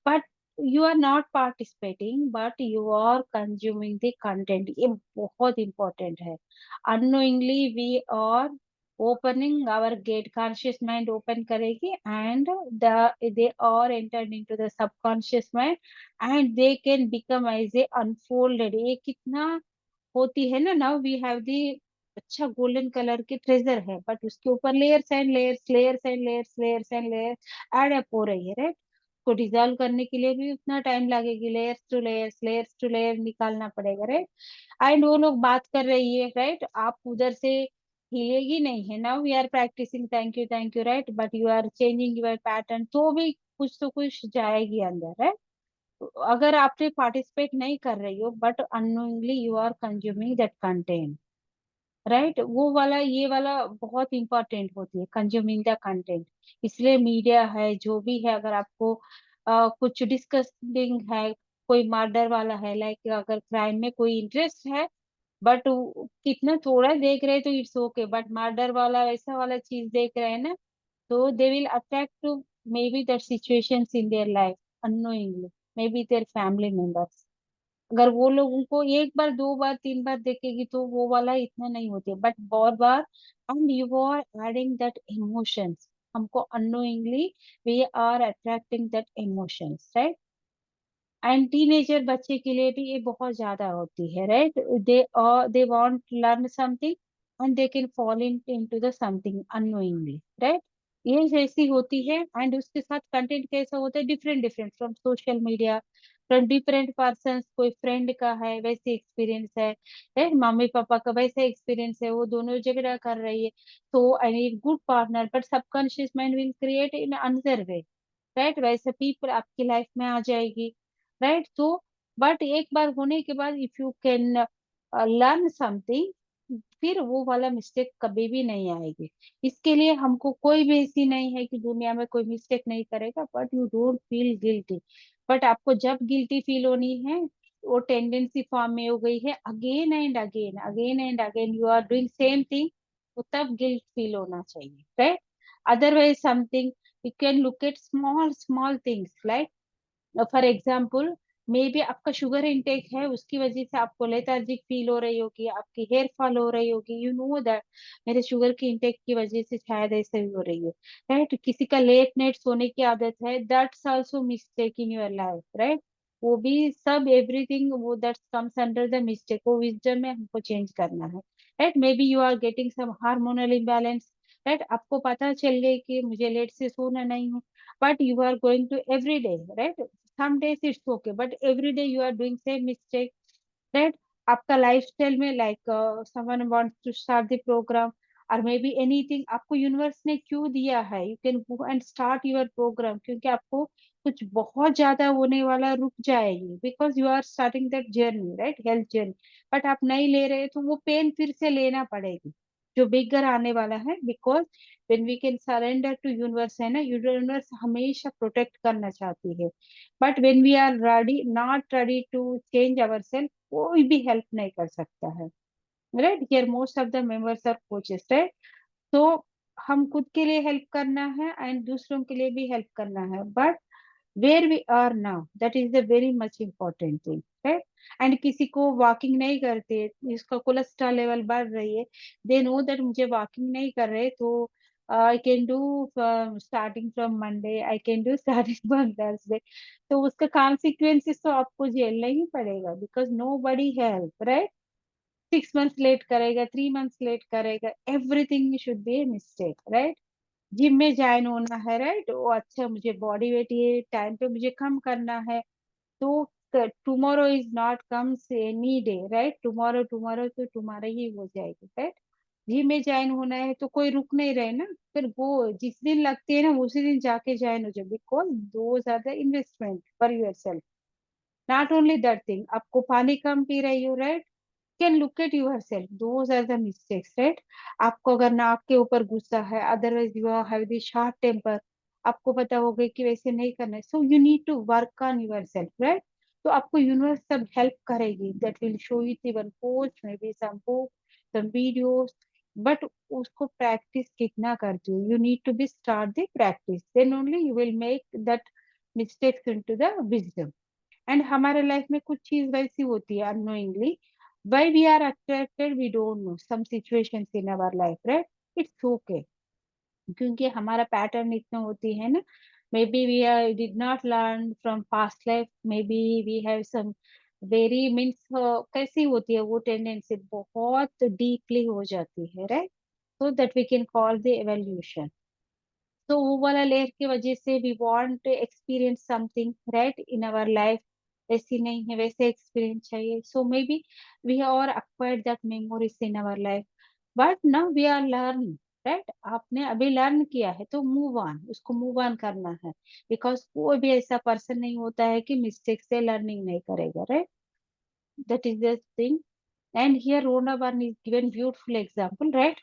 but you are not participating but you are consuming the content, ये बहुत important है। unknowingly we are opening our gate, conscious mind open करेगी and they are entered into the subconscious mind and they can become as a unfolded, ये कितना होती है ना, now we have the अच्छा गोल्डन कलर के treasure है, but उसके ऊपर layers and layers, layers and layers, layers and layers add up हो रही है, राइट? को डिजोल्व करने के लिए भी उतना टाइम लगेगी, layers to layers, layers to layer निकालना पड़ेगा, राइट? एंड वो लोग बात कर रही है, राइट? आप उधर से हिलेगी नहीं है, now we are practicing, thank you, right? But you are changing your pattern, तो भी कुछ तो कुछ जाएगी अंदर, राइट? अगर आपने पार्टिसिपेट नहीं कर रही हो but unknowingly you are consuming that content, right? वो वाला ये वाला बहुत इंपॉर्टेंट होती है, कंज्यूमिंग द कंटेंट। इसलिए मीडिया है जो भी है, अगर आपको कुछ डिस्कसिंग है, कोई मर्डर वाला है, लाइक अगर क्राइम में कोई इंटरेस्ट है, बट कितना थोड़ा देख रहे हैं तो इट्स ओके, बट मर्डर वाला ऐसा वाला चीज देख रहे हैं ना, so they will attract to maybe the situations in their life unknowingly, maybe their family members, अगर वो लोग उनको एक बार दो बार तीन बार देखेगी तो वो वाला इतना नहीं होती, बट बहुत बार, and you are adding that emotions, हमको unknowingly we are attracting that emotions, right? And teenager बच्चे के लिए भी ये बहुत ज्यादा होती है, right? They want learn something and they can fall into the something unknowingly, right? ये जैसी होती है, एंड उसके साथ कंटेंट कैसा होता है, different different from social media, from different person, कोई फ्रेंड का है वैसे एक्सपीरियंस है, राइट? मम्मी पापा का वैसा एक्सपीरियंस है, वो दोनों झगड़ा कर रही है, तो I need good partner, but subconscious mind will create in another way, right? वैसे पीपल आपकी लाइफ में आ जाएगी, राइट? तो बट एक बार होने के बाद if you can learn something, फिर वो वाला मिस्टेक कभी भी नहीं आएगी। इसके लिए हमको कोई भी ऐसी नहीं है कि दुनिया में कोई मिस्टेक नहीं करेगा, but you don't feel guilty, but आपको जब गिल्टी फील होनी है, वो टेंडेंसी फॉर्म में हो गई है, again and again, again and again you are doing same thing, तो तब गिल्ट फील होना चाहिए, right? otherwise something, you can look at small small things like for example, may be आपका शुगर इनटेक है, उसकी वजह से आपको लेथार्जिक फील हो रही होगी, आपकी हेयर फॉल हो रही होगी, यू नो दैट मेरे शुगर की इनटेक की वजह से शायद ऐसे ही हो रही है, राइट। किसी का लेट नाइट सोने की आदत है, that's also mistake in your life, right. वो भी सब एवरीथिंग वो that comes under the mistake, वो विजडम में हमको चेंज करना है, right. May be you are getting some hormonal imbalance, right. आपको पता चल गई कि मुझे लेट से सोना नहीं है, but you are going to every day, right? Some days it's okay, but every day you are doing same mistake, right? आपका लाइफस्टाइल में like someone wants to start the program or maybe anything, आपको universe ने क्यों दिया है, you can go and start your program, क्योंकि आपको कुछ बहुत ज्यादा होने वाला रुक जाएगी, because you are starting that journey, right, health journey. But आप नहीं ले रहे तो वो पेन फिर से लेना पड़ेगी जो बिगर आने वाला है, because when we can surrender to universe है ना, यूनिवर्स हमेशा प्रोटेक्ट करना चाहती है, but when we are ready not ready to change ourselves, कोई भी हेल्प नहीं कर सकता है, right. Here most of the members are coaches, right. तो हम खुद के लिए हेल्प करना है एंड दूसरों के लिए भी हेल्प करना है, but where we are now that is the very much important thing, right. And किसी को वॉकिंग नहीं करते, जिसका कोलेस्ट्रॉल लेवल बढ़ रही है, दे नो दैट मुझे वॉकिंग नहीं कर रहे तो I can do starting from Monday, I can do starting from Thursday, तो उसका कॉन्सिक्वेंसेस तो आपको झेलना ही पड़ेगा, because nobody help, right. 6 months late करेगा, 3 मंथ्स लेट करेगा, everything should be a mistake, right. Gym में ज्वाइन होना है, राइट, वो अच्छा मुझे बॉडी वेट ये टाइम पे मुझे कम करना है, तो tomorrow is not comes any day, right. Tomorrow tomorrow तो टुमारो ही हो जाएगी, राइट। जिम में ज्वाइन होना है तो कोई रुक नहीं रहे ना, फिर वो जिस दिन लगती है ना उसी दिन जाके ज्वाइन हो जाए, because those are the investment for yourself. Not only that thing, आपको पानी कम पी रही हो, right, can look at yourself, those are the mistakes, right. आपको अगर नाक के ऊपर गुस्सा है, otherwise you have the short temper, आपको पता होगा कि वैसे नहीं करना है, so you need to work on yourself, right. तो आपको यूनिवर्स सब हेल्प करेगी, that will show you even coach maybe some book, some videos, but उसको प्रैक्टिस कितना करती हो, you need to be start the practice, then only you will make that mistakes into the wisdom. And हमारे life में कुछ चीज वैसी होती है unknowingly, why we are attracted we don't know some situations in our life, right, it's okay, क्योंकि हमारा pattern इतना होती है ना, maybe we did not learn from past life, maybe we have some very means कैसी होती है वो टेंडेंसी बहुत डीपली हो जाती है, right, so that we can call the evolution। तो वो वाला लेयर की वजह से we want to experience something, right, in our life, ऐसी नहीं है वैसे एक्सपीरियंस चाहिए, so maybe we are acquired that memories in our life, but now we are learn, right. आपने अभी लर्न किया है तो मूव ऑन, उसको मूव ऑन करना है, बिकॉज कोई भी ऐसा पर्सन नहीं होता है कि मिस्टेक से लर्निंग नहीं करेगा, right, that is the thing. And here Rhonda one is given beautiful example, right?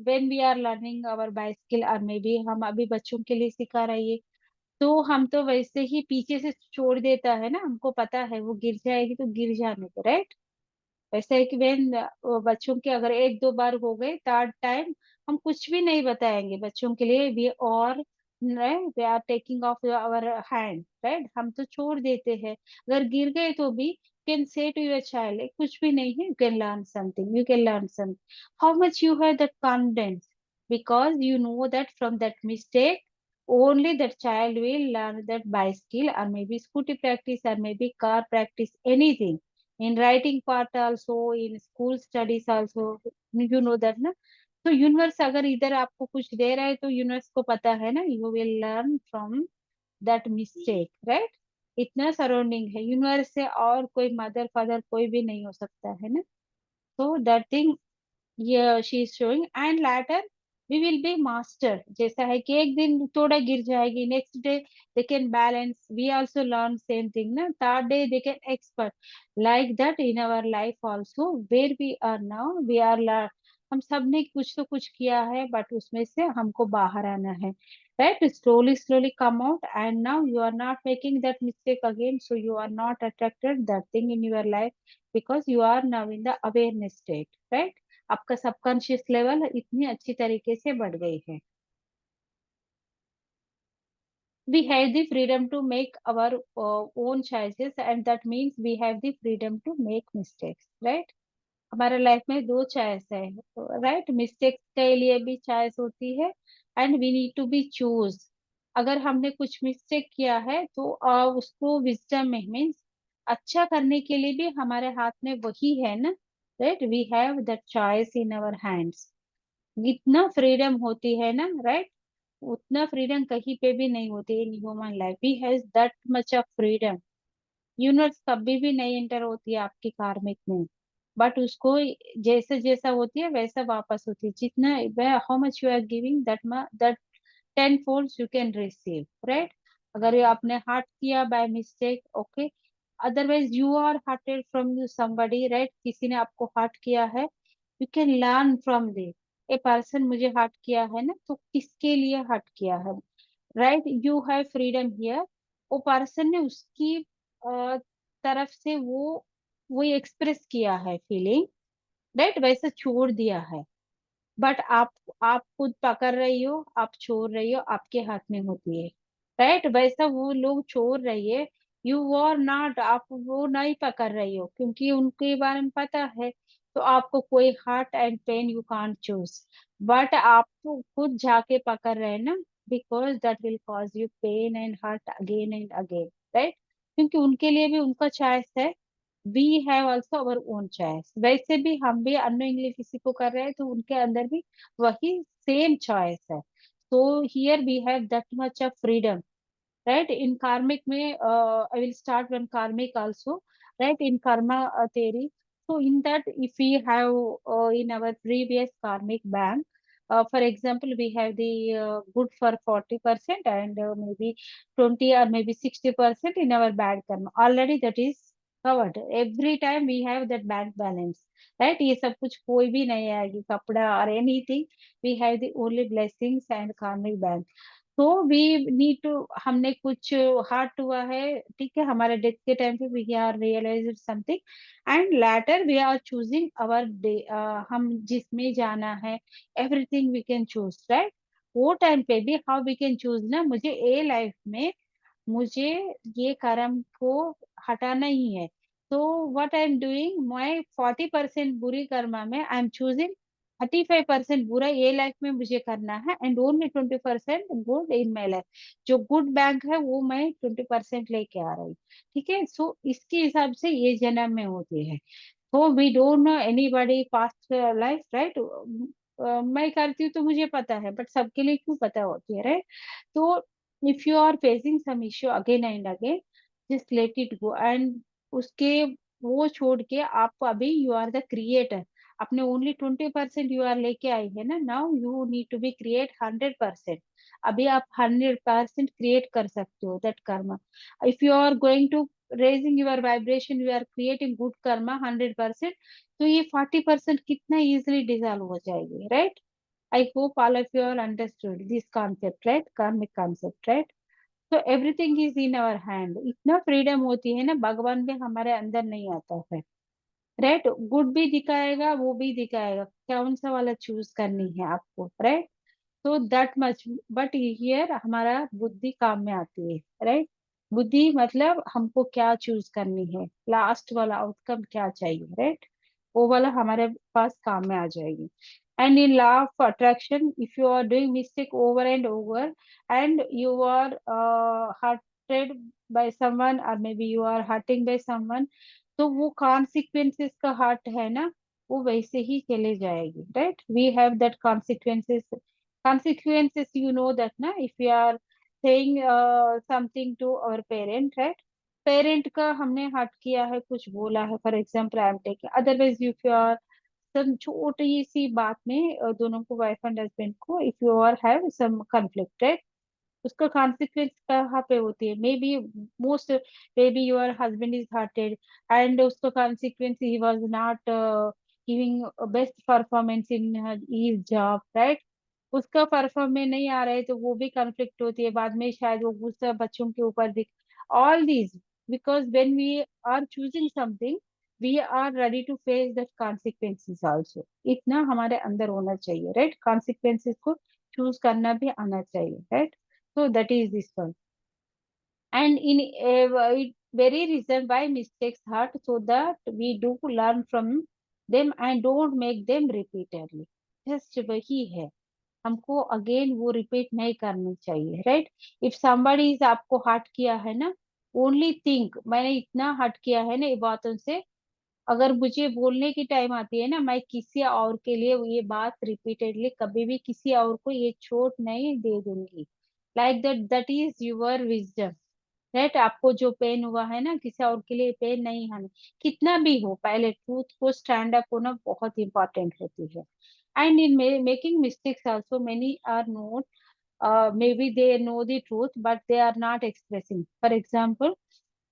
When we are learning our bicycle or maybe हम अभी बच्चों के लिए सिखा रही है, तो हम तो वैसे ही पीछे से छोड़ देता है ना, हमको पता है वो गिर जाएगी तो गिर जाने को, राइट। वैसे है कि वेन बच्चों के अगर एक दो बार हो गए, थर्ड टाइम हम कुछ भी नहीं बताएंगे बच्चों के लिए, वी और वे are taking off our hand, right, हम तो छोड़ देते हैं, अगर गिर गए तो भी can say to your child कुछ भी नहीं है, you can learn something, you can learn something, how much you have that confidence, because you know that from that mistake only that child will learn that bicycle or maybe scooty practice or maybe car practice, anything in writing part also, in school studies also, you know that ना। तो universe अगर इधर आपको कुछ दे रहा है तो universe को पता है ना, you will learn from that mistake, right. इतना सराउंडिंग है यूनिवर्स से, और कोई मदर फादर कोई भी नहीं हो सकता है ना, so that thing, yeah, she is showing, and later we will be master, जैसा है कि एक दिन थोड़ा गिर जाएगी, next day they can balance, we also learn same thing ना, third day they can expert, like that in our life also, where we are now we are learn, हम सब ने कुछ तो कुछ किया है, बट उसमें से हमको बाहर आना है, right, slowly slowly come out, and now you are not making that mistake again, so you are not attracted that thing in your life, because you are now in the awareness state, right। आपका subconscious level इतनी अच्छी तरीके से बढ़ गई है। we have the freedom to make our own choices, and that means we have the freedom to make mistakes, right? हमारे life में दो चॉइस है, राइट? मिस्टेक्स के लिए भी चॉइस होती है, and we need to be choose. अगर हमने कुछ मिस्टेक किया है तो उसको विजडम में मीन्स अच्छा करने के लिए भी हमारे हाथ में वही है ना, right? We have that choice in our hands. इतना फ्रीडम होती है ना, राइट? उतना फ्रीडम कहीं पे भी नहीं होती in human life. We has that much of freedom. Universe कभी भी नहीं एंटर होती है आपकी कार्मिक में, बट उसको जैसे जैसा होती है वैसा वापस होती है। जितना how much you are giving, that 10 folds you can receive, right? अगर ये आपने हर्ट किया by mistake, okay, otherwise you are hurted from somebody, right? किसी ने आपको हर्ट किया है, you can learn from they. A person मुझे हर्ट किया है ना, तो किसके लिए हर्ट किया है, right? You have freedom here. वो पर्सन ने उसकी अ, तरफ से वो एक्सप्रेस किया है फीलिंग, राइट? वैसे छोड़ दिया है, बट आप खुद पकड़ रही हो, आप छोड़ रही हो, आपके हाथ में होती है, राइट? वैसा वो लोग छोड़ रही है, यू आर नॉट, आप वो नहीं पकड़ रही हो क्योंकि उनके बारे में पता है। तो आपको कोई hurt and pain you can't choose, but आप तो खुद जाके पकड़ रहे हैं ना, because that will cause you pain and hurt again and again, right? क्योंकि उनके लिए भी उनका चॉइस है, we have also our own choice. वैसे भी हम भी अननोइंगली किसी को कर रहे हैं तो उनके अंदर भी वही सेम चॉइस है। So here we have that much of freedom, right? In karmic may I will start one karmic also, right? In karma theory, so in that if we have in our previous karmic bank, for example we have the good for 40% and maybe 20 or maybe 60% in our bad karma, already that is covered। every time we have that bank balance, right? ये सब कुछ कोई भी नहीं आएगी, कपड़ा और anything, we have the only blessings and karmic bank। तो वी नीड टू, हमने कुछ हार्ट हुआ है, ठीक है, हमारे डेथ के टाइम पे we are realize something, and later we are choosing our day, हम जिसमें जाना है, everything we can choose, right? वो टाइम पे भी हाउ वी कैन चूज ना, मुझे ए लाइफ में मुझे ये कर्म को हटाना ही है। तो व्हाट आई एम डूइंग, मैं 40% बुरी कर्मा में आई एम चूजिंग 35% बुरा ये लाइफ में मुझे करना है, and only 20% good in my life. जो गुड बैंक है वो मैं 20% लेके आ रही, ठीक है? सो इसके हिसाब से ये जन्म में होती है। तो we don't know anybody past life, right? मैं करती हूँ तो मुझे पता है, बट सबके लिए क्यों पता होती है, राइट? तो if you are facing some issue again and again, just let it go, and उसके वो छोड़ के आप अभी यू आर द क्रिएटर। अपने ओनली 20% यू आर लेके आई है ना, now you need to be create 100%। अभी आप 100% क्रिएट कर सकते हो that karma. If you are going to raising your vibration, you are creating good karma 100%, तो ये 40% कितना इजिली डिजॉल्व हो जाएगी, right? I hope all of you all understood this concept, right? Karmic concept, right? So everything is in our hand। इतना freedom होती है ना, भगवान भी हमारे अंदर नहीं आता है, राइट? गुड भी दिखाएगा, वो भी दिखाएगा, कौन सा वाला चूज करनी है आपको, राइट? तो दैट मच, बट हियर हमारा बुद्धि काम में आती है, राइट? बुद्धि मतलब हमको क्या चूज करनी है, लास्ट वाला आउटकम क्या चाहिए, राइट? वो वाला हमारे पास काम में आ जाएगी। And in law of attraction, if you are doing mistake over and over and you are hurted by someone, और may be you are hurting by someone, तो वो कॉन्सिक्वेंसेस का हर्ट है ना, वो वैसे ही चले जाएगी, right? We have that consequences. consequences, you know that na, if we are saying something to our parent, right? Parent का हमने हर्ट किया है, कुछ बोला है, for example I am taking, otherwise if you are some छोटी सी बात में दोनों को, वाइफ एंड हस्बैंड को, if you are have some conflict, right? उसका कॉन्सिक्वेंस कहाँ पे होती है, may be most, may be your husband is hurted and उसका कॉन्सिक्वेंस ही was not giving best performance in his job, right? उसका perform में नहीं आ रहा है, तो वो भी कॉन्फ्लिक्ट होती है, बाद में शायद वो गुस्सा बच्चों के ऊपर दिख, all these, because when we are choosing something, we are ready to face that consequences also. इतना हमारे अंदर होना चाहिए, राइट? कॉन्सिक्वेंसेस को चूज करना भी आना चाहिए, right? So that is this one। and in it very reason why mistakes hurt, so that we do learn from them and don't make them repeatedly. just वही है, हमको अगेन वो repeat नहीं करनी चाहिए, राइट? इफ somebody is आपको hurt किया है ना, ओनली थिंक मैंने इतना हर्ट किया है ना ये बातों से, अगर मुझे बोलने की टाइम आती है ना, मैं किसी और के लिए ये बात रिपीटेडली कभी भी किसी और को ये चोट नहीं दे दूंगी। Like that, that is your wisdom, right? आपको जो पेन हुआ है ना, किसी और के लिए पेन नहीं हमें, कितना भी हो, पहले ट्रूथ को स्टैंड अप होना बहुत इंपॉर्टेंट होती है। And in making mistakes also many are not, maybe they know the truth but they are not expressing. For example,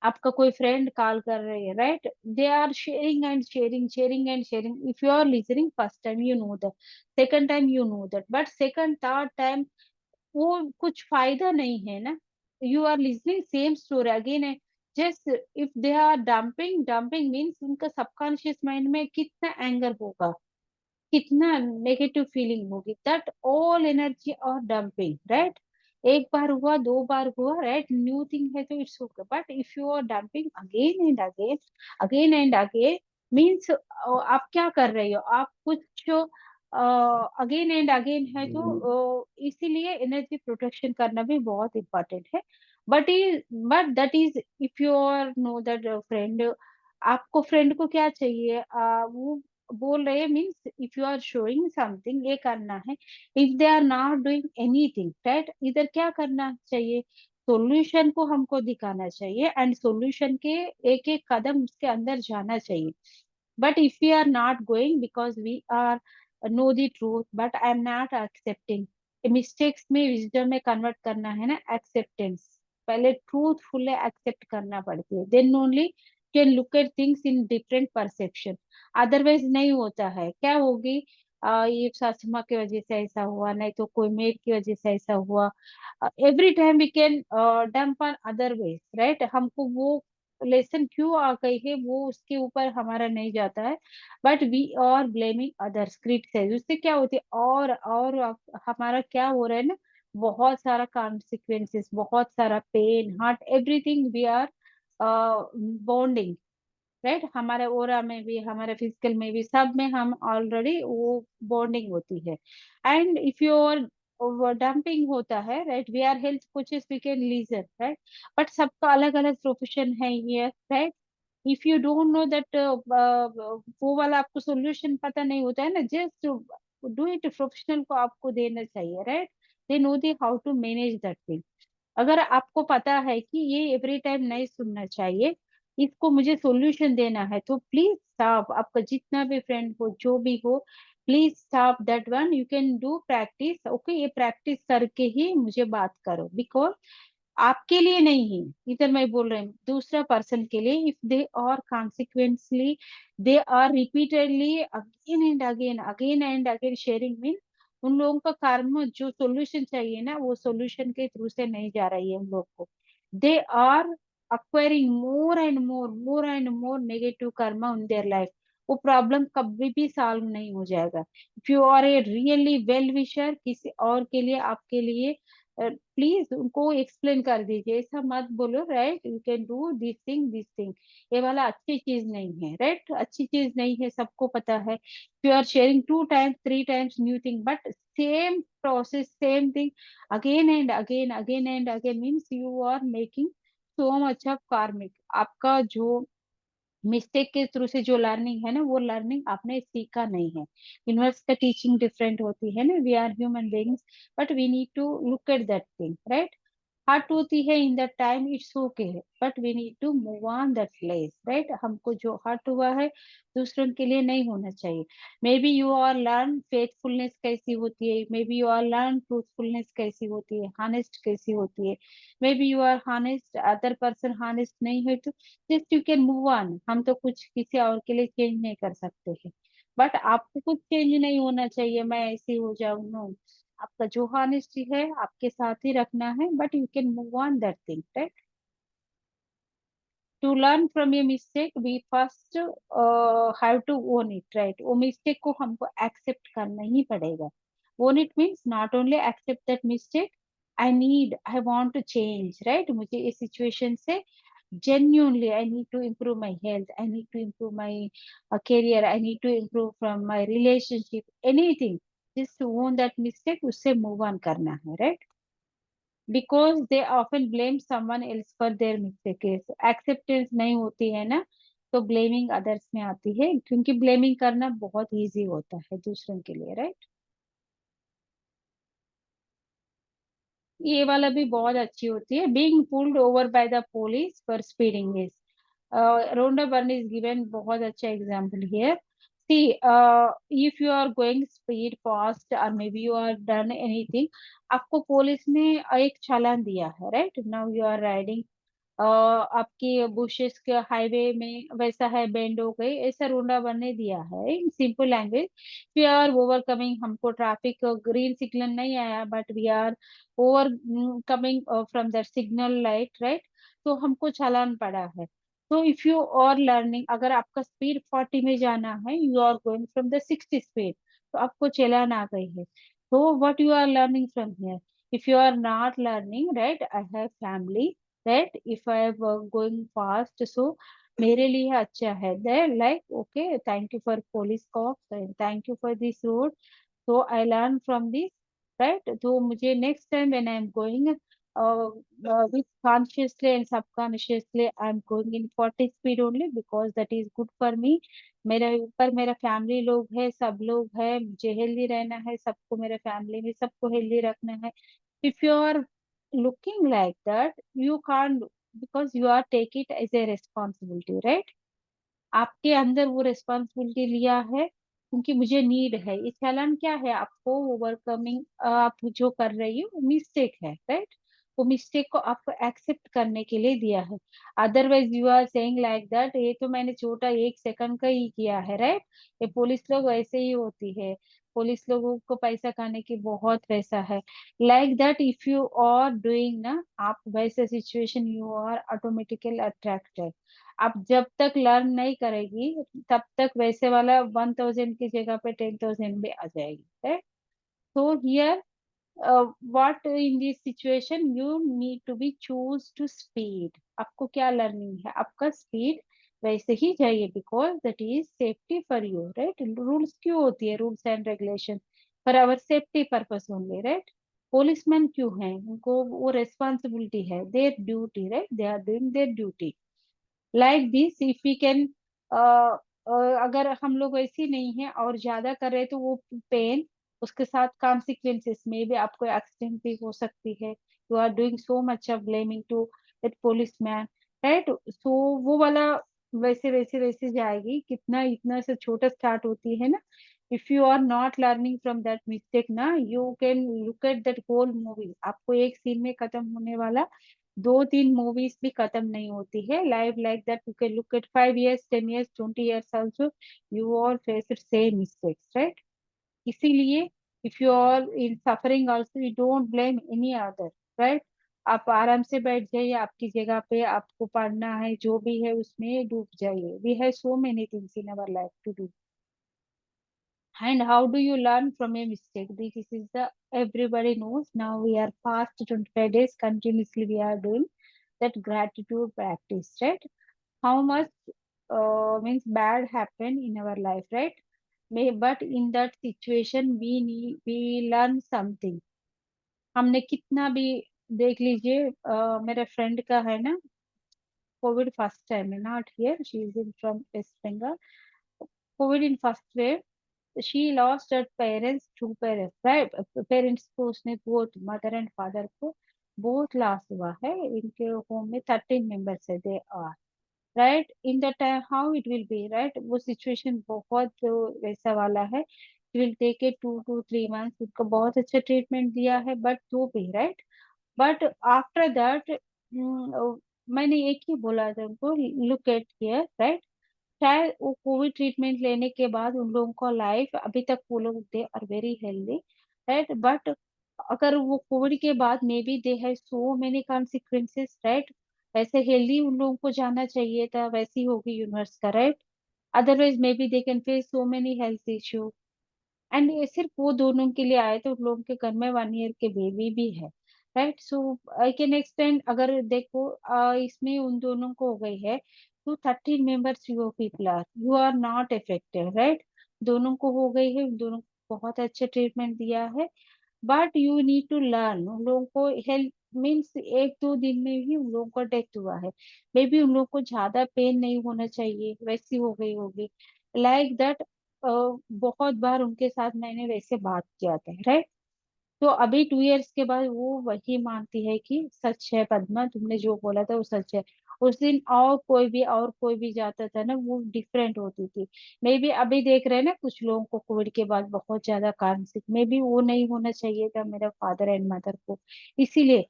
आपका कोई फ्रेंड कॉल कर रही है, right? They are sharing and sharing, sharing and sharing, if you are listening first time you know that, second time you know that, but second third time वो कुछ फायदा नहीं है ना, you are listening same story again. Just if they are dumping, dumping means उनका subconscious mind में कितना anger होगा, कितना नेगेटिव फीलिंग होगी, दैट ऑल एनर्जी और डंपिंग, राइट? एक बार हुआ, दो बार हुआ, राइट? न्यू थिंग है तो it's okay, but if you are dumping again and again, again and again, means आप क्या कर रहे हो, आप कुछ अगेन एंड अगेन है तो इसीलिए एनर्जी प्रोटेक्शन करना भी बहुत इंपॉर्टेंट है। But that is if you are know that friend, आपको फ्रेंड को क्या चाहिए, वो बोल रहे हैं means if you are showing something ये करना है, if they are not doing anything, right? इधर क्या करना चाहिए, सॉल्यूशन को हमको दिखाना चाहिए एंड सॉल्यूशन के एक एक कदम उसके अंदर जाना चाहिए। but if we are not going because we are know the truth but I am not accepting, mistakes में wisdom में convert करना है ना, acceptance, पहले truthfully accept करना पड़ती है, then only can look at things in different perception, otherwise नहीं होता है। क्या होगी, ये सासू माँ की वजह से ऐसा हुआ, नहीं तो कोई मेड की वजह से ऐसा हुआ, every time we can dump on other ways, right? हमको वो लेसन क्यों आ गई है वो उसके ऊपर हमारा नहीं जाता है, but we are blaming others, criticise, उससे क्या होती है, और हमारा क्या हो रहा है ना, बहुत सारा कॉन्सिक्वेंसेस, बहुत सारा pain, heart, everything we are bonding, right? हमारे ओरा में भी, हमारे फिजिकल में भी, सब में हम ऑलरेडी वो बॉन्डिंग होती है। एंड इफ योर डंपिंग होता है, right, we are health coaches, we can listen, right? But सबका अलग अलग प्रोफेशन है ये, right? If you don't know that, वो वाला आपको सोल्यूशन पता नहीं होता है ना, जस्ट डू इट, प्रोफेशनल को आपको देना चाहिए, right? They know the how to manage that thing. अगर आपको पता है कि ये एवरी टाइम नहीं सुनना चाहिए, इसको मुझे सॉल्यूशन देना है, तो प्लीज स्टॉप, आपका जितना भी फ्रेंड हो, जो भी हो, please stop that one, you can do practice, okay? ये प्रैक्टिस करके ही मुझे बात करो, बिकॉज आपके लिए नहीं है, इधर मैं बोल रही हूँ दूसरा पर्सन के लिए, if they are consequently, they are repeatedly again and again, again and again sharing mean, उन लोगों का कर्म जो सॉल्यूशन चाहिए ना, वो सॉल्यूशन के थ्रू से नहीं जा रही है उन लोग को, they are acquiring more and more negative karma in their life, वो प्रॉब्लम कभी भी सॉल्व नहीं हो जाएगा। If you are a really well wisher किसी और के लिए, आपके लिए, प्लीज उनको एक्सप्लेन कर दीजिए, ऐसा मत बोलो, right? You can do this thing, this thing, ये वाला अच्छी चीज नहीं है, राइट? अच्छी चीज नहीं है, सबको पता है। You are sharing two times three times new thing, but same process, same thing, again and again, again and again, means you are making so much of karmic. आपका जो मिस्टेक के थ्रू से जो लर्निंग है ना, वो learning आपने सीखा नहीं है। यूनिवर्स का टीचिंग डिफरेंट होती है ना, we are human beings, but we need to look at that thing, right? Hurt होती है in that time, it's okay, but we need to move on that place, right? हमको जो hurt हुआ है दूसरों के लिए नहीं होना चाहिए। May be you are learn faithfulness कैसी होती है, may be you are learn truthfulness कैसी होती है, हानेस्ट कैसी होती है, may be you are honest, other person honest नहीं है, तो just you can move on. हम तो कुछ किसी और के लिए चेंज नहीं कर सकते हैं, बट आपको कुछ चेंज नहीं होना चाहिए, मैं ऐसी हो जाऊं, नो, आपका जो हॉनेस्टी है आपके साथ ही रखना है, but you can move on that thing, right? To learn from a mistake we first have to own it, right? वो मिस्टेक को हमको एक्सेप्ट करना ही पड़ेगा। Own it means not only accept that mistake, I want to change, right? मुझे इस situation से genuinely I need to improve my health, I need to improve my career, I need to improve from my relationship, anything, just to own that mistake, उससे move on करना है, right? Because they often blame someone else for their mistakes. Acceptance नहीं होती है ना, तो blaming others में आती है, क्योंकि blaming करना बहुत easy होता है दूसरों के लिए, right? ये वाला भी बहुत अच्छी होती है, being pulled over by the police for speeding is. Rhonda Byrne is given बहुत अच्छा example here. See, if you are going speed fast or maybe you are done anything, आपको पुलिस ने एक चालान दिया है, right? Now you are riding आपकी bushes के highway में वैसा है, बेंड हो गई, ऐसा रोंडा बनने दिया है in simple language. We are overcoming, हमको ट्रैफिक ग्रीन सिग्नल नहीं आया but we are overcoming from that signal light, right? तो हमको चालान पड़ा है। तो इफ यू आर लर्निंग, अगर आपका स्पीड 40 में जाना है, you are going from the 60 speed, तो आपको चालान आ गई है। तो what you are learning from here? If you are not learning, right, I have family, that if I am going fast, so मेरे लिए अच्छा है, they like okay, thank you for police cops and thank you for this road, so I learn from this, right? तो मुझे next time when I am going with consciously and subconsciously I am going in 40 speed only because that is good for me। मेरे ऊपर मेरा family लोग है, सब लोग है, मुझे हेल्दी रहना है, सबको मेरे फैमिली में सबको हेल्दी रखना है। If you are looking like that, you can't, because you are take it as a responsibility, right? आपके अंदर वो रिस्पॉन्सिबिलिटी लिया है, क्योंकि मुझे नीड है। ये चैलेंज क्या है? आपको ओवरकमिंग, आप जो कर रही हो मिस्टेक है, राइट? वो मिस्टेक को आपको एक्सेप्ट करने के लिए दिया है। Otherwise you are saying like that, ये तो मैंने छोटा 1 सेकंड का ही किया है, राइट? ये पुलिस लोग ऐसे ही होती है, पुलिस लोगों को पैसा खाने की बहुत वैसा है, like that. If you are doing ना, आप वैसे situation you are automatically attracted. आप जब तक लर्न नहीं करेगी तब तक वैसे वाला 1000 की जगह पे 10,000 भी आ जाएगी, right? So here, what in this situation you need to be choose to speed। आपको क्या लर्निंग है, आपका स्पीड वैसे ही जाइए, because that is safety for you, right? Rules क्यों होती है? Rules and regulation for our safety purpose only, right? Policeman क्यों है? उनको वो रेस्पॉन्सिबिलिटी है, their duty, right? They are doing their duty. Like this if we can, अगर हम लोग वैसे नहीं है और ज्यादा कर रहे हैं तो वो पेन, उसके साथ कॉन्सिक्वेंसेस में भी आपको एक्सीडेंट भी हो सकती है। You are doing so much of blaming to that policeman, right? So वो वाला वैसे वैसे वैसे जाएगी, कितना इतना से छोटा स्टार्ट होती है ना। If you are not learning from that mistake ना, you can look at that whole movie, आपको एक सीन में खत्म होने वाला 2-3 मूवीज भी खत्म नहीं होती है। Live like that you can look at 5 years, 10 years, 20 years also, you all face same mistakes, right? इसीलिए if you are in suffering also, you don't blame any other, right? आप आराम से बैठ जाइए आपकी जगह पे, आपको पढ़ना है, जो भी है उसमें डूब जाइए। We have so many things in our life to do. And how do you learn from a mistake? This is the everybody knows. Now we are past 25 days continuously we are doing that gratitude practice, right? How much means bad happen in our life, right? May, but in that situation we learn something। हमने कितना भी देख लीजिए, मेरे friend का है ना, covid first time है, not here, she is in from west Bengal. Covid in first wave, she lost her parents, 2 parents, right? Parents को उसने बोथ मदर एंड फादर को बोथ लॉस हुआ है। इनके होम में 13 मेंबर्स है, they are right. In the time how it will be, right? वो situation बहुत वैसा वाला है, it will take a 2 to 3 months। उनको बहुत अच्छा ट्रीटमेंट दिया है बट तो भी, राइट? बट आफ्टर दैट मैंने एक ही बोला था उनको, लुक एट हियर, राइट? शायद वो कोविड ट्रीटमेंट लेने के बाद उन लोगों का लाइफ अभी तक, वो लोग they are very healthy, right? But अगर वो कोविड के बाद maybe they have so many consequences, right? वैसे हेल्दी उन लोगों को जाना चाहिए था, वैसी होगी यूनिवर्स का, right? Otherwise may be they can face so many health issue. And ये सिर्फ वो दोनों के लिए आए थे, उन लोगों के घर में 1 year के बेबी भी है। Right. So I can extend, अगर देखो इसमें उन दोनों को हो गई है तो 13 members you people are, you are not affected, right. दोनों को हो गई है, उन दोनों को बहुत अच्छा ट्रीटमेंट दिया है. But you need to learn. उन लोगों को हेल्थ मीन्स एक दो दिन में ही उन लोगों का डेथ हुआ है. मे बी उन लोगों को ज्यादा पेन नहीं होना चाहिए, वैसी हो गई होगी लाइक दैट. बहुत बार उनके साथ मैंने वैसे बात किया था, राइट. तो अभी 2 इयर्स के बाद वो वही मानती है कि सच है पद्मा, तुमने जो बोला था वो सच है. उस दिन और कोई भी जाता था ना, वो डिफरेंट होती थी. मे बी अभी देख रहे हैं ना कुछ लोगों को कोविड के बाद बहुत ज्यादा कार्म, मे बी वो नहीं होना चाहिए था मेरा फादर एंड मदर को. इसीलिए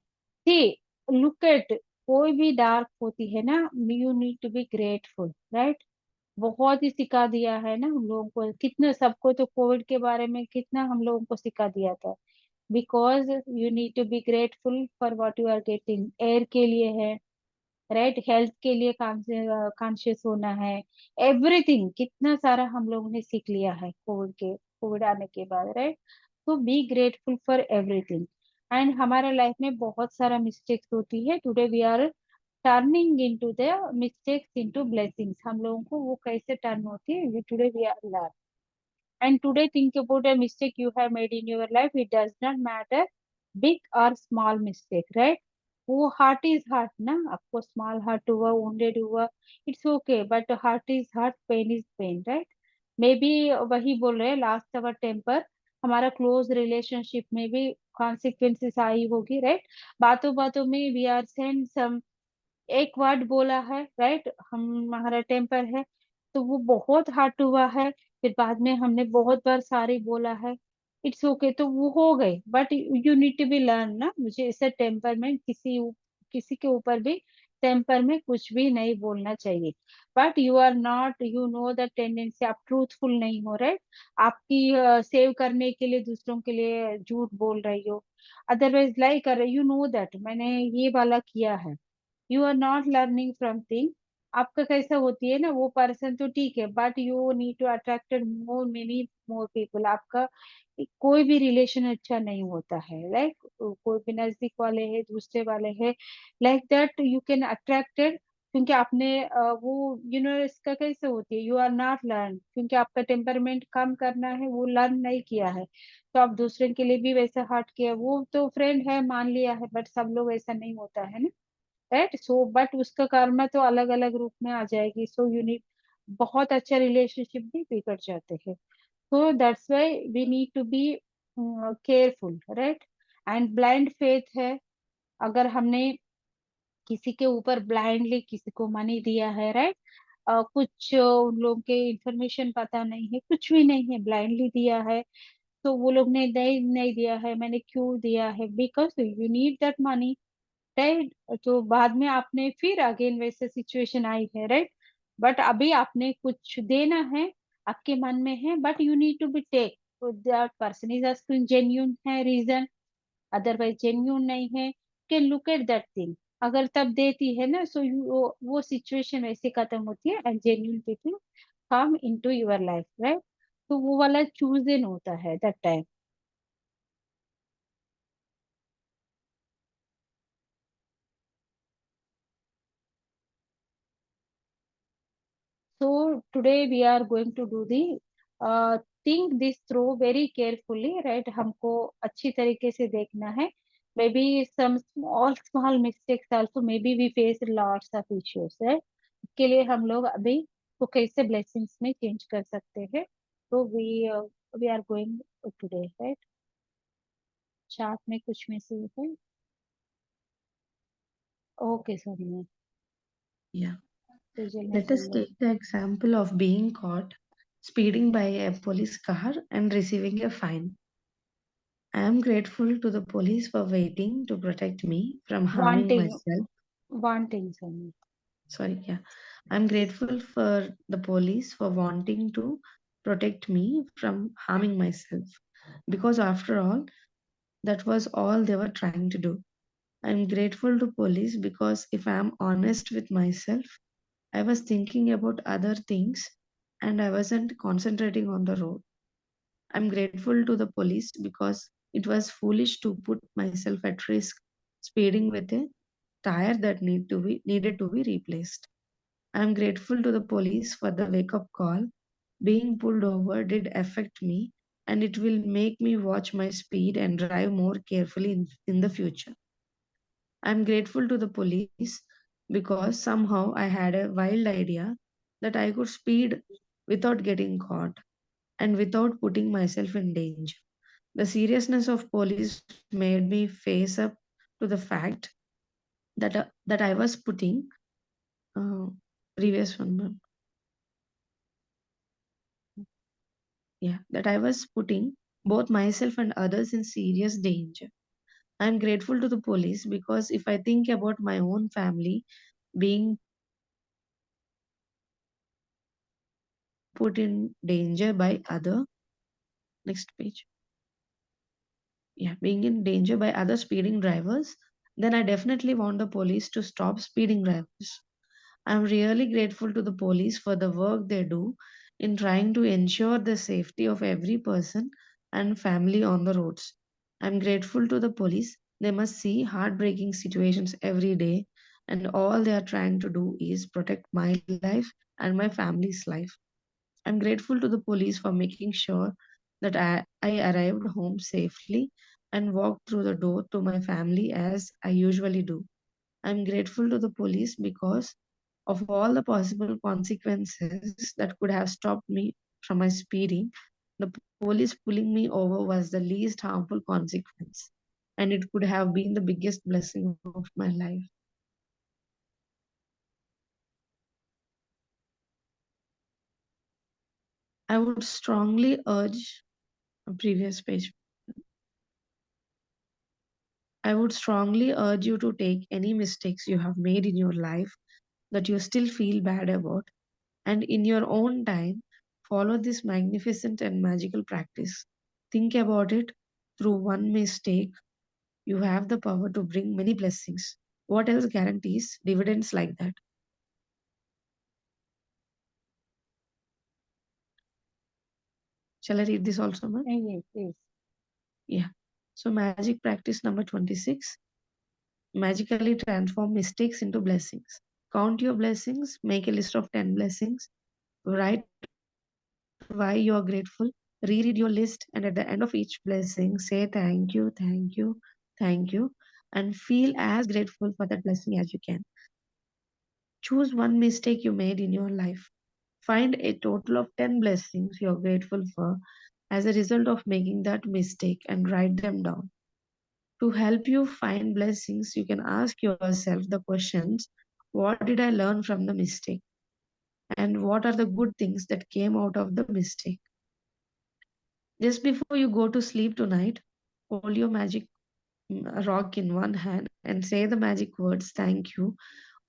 सी, लुक एट, कोई भी डार्क होती है ना, you need to be grateful, right. बहुत ही सिखा दिया है ना हम लोगों को, कितना सबको तो कोविड के बारे में कितना हम लोगों को सिखा दिया था. Because you need to be grateful for what you are getting. Air के लिए है, राइट. हेल्थ के लिए कॉन्शियस होना है. एवरीथिंग कितना सारा हम लोगों ने सीख लिया है कोविड आने के बाद, राइट. तो be grateful for everything. And हमारा लाइफ में बहुत सारा मिस्टेक्स होती है. Today we are turning into the mistakes into blessings. हम लोगों को वो कैसे टर्न होती है, today we are learn. And today, think about a mistake you have made in your life. It does not matter, big or small mistake, right? वो heart is heart ना, आपको small heart हुआ, wounded हुआ, it's okay. But heart is heart, pain is pain, right? Maybe वही बोल रहे हैं, last our temper, हमारा close relationship में भी consequences आई होगी, right? बातों बातों में we are send some एक वर्ड बोला है, राइट. हमारा टेम्पर है तो वो बहुत हर्ट हुआ है. फिर बाद में हमने बहुत बार सॉरी बोला है, इट्स ओके. तो वो हो गई, but you need to be learn ना. मुझे इससे टेम्पर में किसी के ऊपर भी टेम्पर में कुछ भी नहीं बोलना चाहिए. But you are not, you know the tendency, आप ट्रूथफुल नहीं हो, राइट. आपकी सेव करने के लिए दूसरों के लिए झूठ बोल रही हो, अदरवाइज लाई कर रही, यू नो दैट मैंने ये वाला किया है. You are not learning from thing. आपका कैसा होती है ना, वो पर्सन तो ठीक है, but you need to attracted more many more people. आपका कोई भी रिलेशन अच्छा नहीं होता है, लाइक कोई भी नजदीक वाले है, दूसरे वाले है, like that you can attracted. क्योंकि आपने वो इसका कैसे होती है, यू आर नॉट लर्न, क्योंकि आपका टेम्परमेंट कम करना है, वो लर्न नहीं किया है. तो आप दूसरे के लिए भी वैसा हर्ट किया, वो तो फ्रेंड है मान लिया है, बट सब लोग ऐसा नहीं होता है ना, राइट. सो बट उसका कर्म तो अलग अलग रूप में आ जाएगी. सो यूनिक, बहुत अच्छा रिलेशनशिप भी बिगड़ जाते हैं. So that's why we need to be careful, right. And blind faith है, अगर हमने किसी के ऊपर ब्लाइंडली किसी को मनी दिया है, राइट. कुछ उन लोगों के इंफॉर्मेशन पता नहीं है, कुछ भी नहीं है, ब्लाइंडली दिया है. तो वो लोग ने नहीं नहीं दिया है, मैंने क्यों दिया है, because you need that money, right. तो बाद में आपने फिर अगेन वैसे सिचुएशन आई है, राइट. बट अभी आपने कुछ देना है, आपके मन में है, but you need to be take. That person is asking genuine है रीजन, अदरवाइज जेन्यून नहीं है, can look at that thing. अगर तब देती है ना, सो वो सिचुएशन वैसे खत्म होती है and genuine people come into your life, right. तो वो वाला चूजन होता है that time. So today we are going to do the think this through very carefully, right. हमको अच्छी तरीके से देखना है. Maybe some small mistakes also, maybe we face lots of issues, right. के लिए हम लोग अभी तो कैसे blessings में change कर सकते हैं. तो we are going today, right. Chart में कुछ मिसिंग है. Okay Sonia, Yeah. तुझे Let us soon. take the example of being caught speeding by a police car and receiving a fine. I am grateful to the police for waiting to protect me from harming Wanting, myself. wanting Sonia. Sorry, yeah. I'm grateful for the police for wanting to protect me from harming myself. Because after all, that was all they were trying to do. I'm grateful to police because if I'm honest with myself, I was thinking about other things and I wasn't concentrating on the road. I'm grateful to the police because it was foolish to put myself at risk speeding with a tire that needed to be replaced. I am grateful to the police for the wake up call. Being pulled over did affect me, and it will make me watch my speed and drive more carefully in the future. I am grateful to the police because somehow I had a wild idea that I could speed without getting caught and without putting myself in danger. The seriousness of police made me face up to the fact that I was putting uh, previous one, ma'am. Yeah, that I was putting both myself and others in serious danger. I am grateful to the police because if I think about my own family being put in danger by next page, yeah, being in danger by other speeding drivers, then I definitely want the police to stop speeding drivers. I'm really grateful to the police for the work they do in trying to ensure the safety of every person and family on the roads. I'm grateful to the police. They must see heartbreaking situations every day, and all they are trying to do is protect my life and my family's life. I'm grateful to the police for making sure that I arrived home safely and walked through the door to my family as I usually do. I'm grateful to the police because of all the possible consequences that could have stopped me from my speeding. The police pulling me over was the least harmful consequence, and it could have been the biggest blessing of my life. I would strongly urge a previous page. I would strongly urge you to take any mistakes you have made in your life that you still feel bad about, and in your own time, follow this magnificent and magical practice. Think about it. Through one mistake, you have the power to bring many blessings. What else guarantees dividends like that? Shall I read this also, ma'am? Yes, yes. Yeah. So, magic practice number 26, magically transform mistakes into blessings. Count your blessings, make a list of 10 blessings, write why you are grateful, reread your list, and at the end of each blessing, say thank you, and feel as grateful for that blessing as you can. Choose one mistake you made in your life. Find a total of 10 blessings you're grateful for as a result of making that mistake and write them down. To help you find blessings, you can ask yourself the questions: what did I learn from the mistake? And what are the good things that came out of the mistake? Just before you go to sleep tonight, hold your magic rock in one hand and say the magic words thank you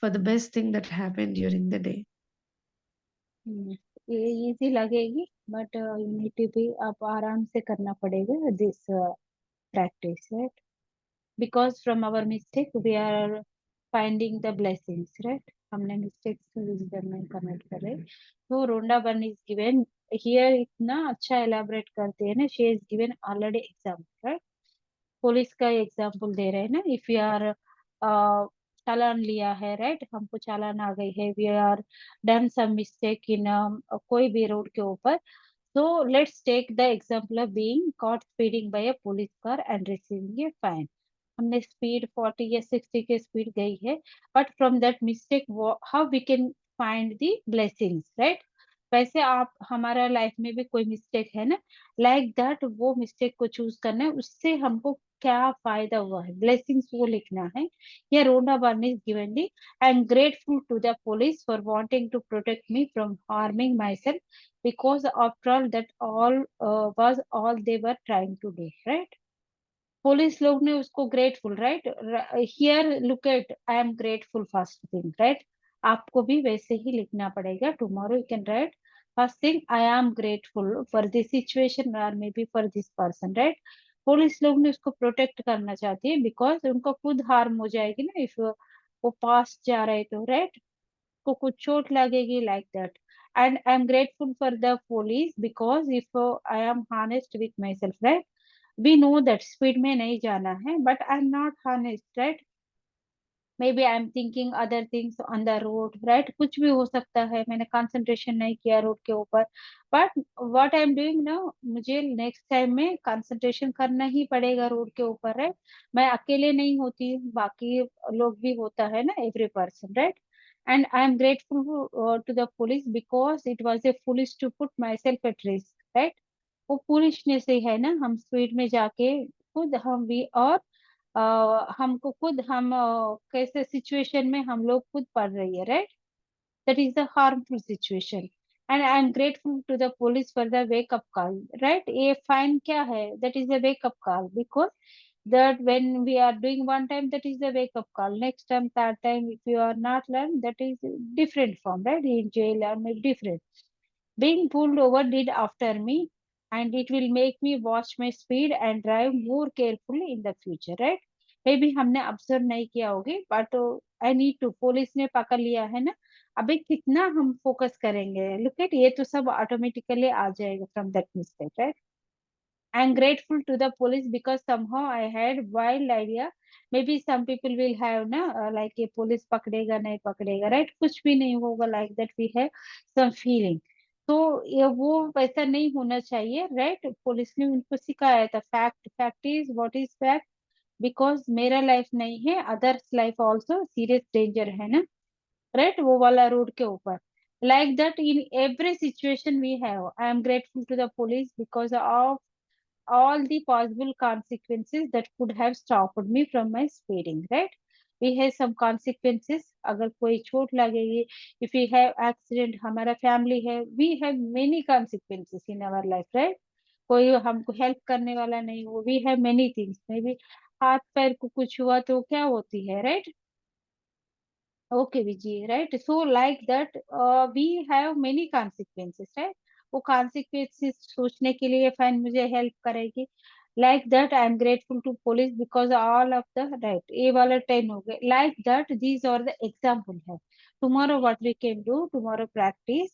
for the best thing that happened during the day. ये easy लगेगी but you need to be आप आराम से करना पड़ेगा this practice right because from our mistake we are finding the blessings right हमने mistakes wisdom में comment कर रहे तो रोंडा बन इज गिवन हियर इतना अच्छा एलाबरेट करते हैं ना she is given already example right police का एग्जाम्पल दे रहे हैं ना इफ यू आर चालान लिया है राइट हमको चालान आ गई है we are done some mistake in कोई भी रोड के ऊपर so let's take the example of being caught speeding by a police car and receiving a fine हमने स्पीड 40 या 60 के स्पीड गई है but from that mistake how we can find the blessings right वैसे आप हमारा लाइफ में भी कोई मिस्टेक है ना लाइक दैट वो मिस्टेक को चूज करना है उससे हमको क्या फायदा हुआ है ब्लेसिंग्स वो लिखना है या रोना वन इज गिवनली I am grateful to the police for wanting to protect me from harming my self because after all that all was all they were trying to do right police लोग ने उसको grateful right here look at I am grateful first thing right आपको भी वैसे ही लिखना पड़ेगा tomorrow you can write first thing I am grateful for this situation और may be for this person right police लोग ने उसको प्रोटेक्ट करना चाहती है बिकॉज उनको खुद हार्म हो जाएगी ना इफ वो पास जा रहे तो राइट को कुछ चोट लगेगी like that and I'm grateful for the police because if I am honest with myself right we know that speed में नहीं जाना है, but I am not honest, right? Maybe I am thinking other things on the road, right? कुछ भी हो सकता है, मैंने कंसंट्रेशन नहीं किया रोड के ऊपर, but what I am doing now, मुझे नेक्स्ट टाइम में कंसंट्रेशन करना ही पड़ेगा रोड के ऊपर, राइट? मैं अकेले नहीं होती, बाकी लोग भी होता है ना, every person, right? And I am grateful to the police because it was a foolish to put myself at risk, right? वो पुलिसनेस से है ना, हम स्पीड में जाके खुद हम भी, और हमको खुद हम कैसे सिचुएशन में हम लोग खुद पढ़ रही है, right? That is the harmful situation, and I am grateful to the police for the wake up call, right? ये फाइन क्या है, that is the wake up call, because that when we are doing one time, that is the wake up call. Next time, third time, if you are not learned, that is different form, right? In jail or maybe different. Being pulled over did after me, and it will make me watch my speed and drive more carefully in the future, right? Maybe हमने observe नहीं किया होगी, but I need to, police ने पकड़ लिया है ना, अभी कितना हम फोकस करेंगे, लुक एट, ये तो सब ऑटोमेटिकली आ जाएगा from that mistake, right? I am grateful to the police because somehow I had wild idea. Maybe some people will have na like ये पुलिस पकड़ेगा नहीं पकड़ेगा, right? कुछ भी नहीं होगा, like that we have some feeling. तो ये वो वैसा नहीं होना चाहिए, right? पुलिस ने उनको सिखाया था, fact is what is fact, because मेरा लाइफ नहीं है, others life also serious danger है ना, राइट? वो वाला रोड के ऊपर, like that in every situation we have. I am grateful to the police because of all the possible consequences that could have stopped me from my speeding, right? We have some consequences, अगर कोई चोट लगेगी, if we have accident, हमारा family है, we have many consequences in our life, right? कोई हमको help करने वाला नहीं हो, we have many things, maybe हाथ पैर को कुछ हुआ तो क्या होती है, right? Okay, Vijay, right? So like that, we have many consequences, right? वो consequences सोचने के लिए फाइन मुझे हेल्प करेगी. Like that, I am grateful to police because all of the, right, ये वाला 10 हो गए. Like that, these are the example है. Tomorrow what we can do, tomorrow practice,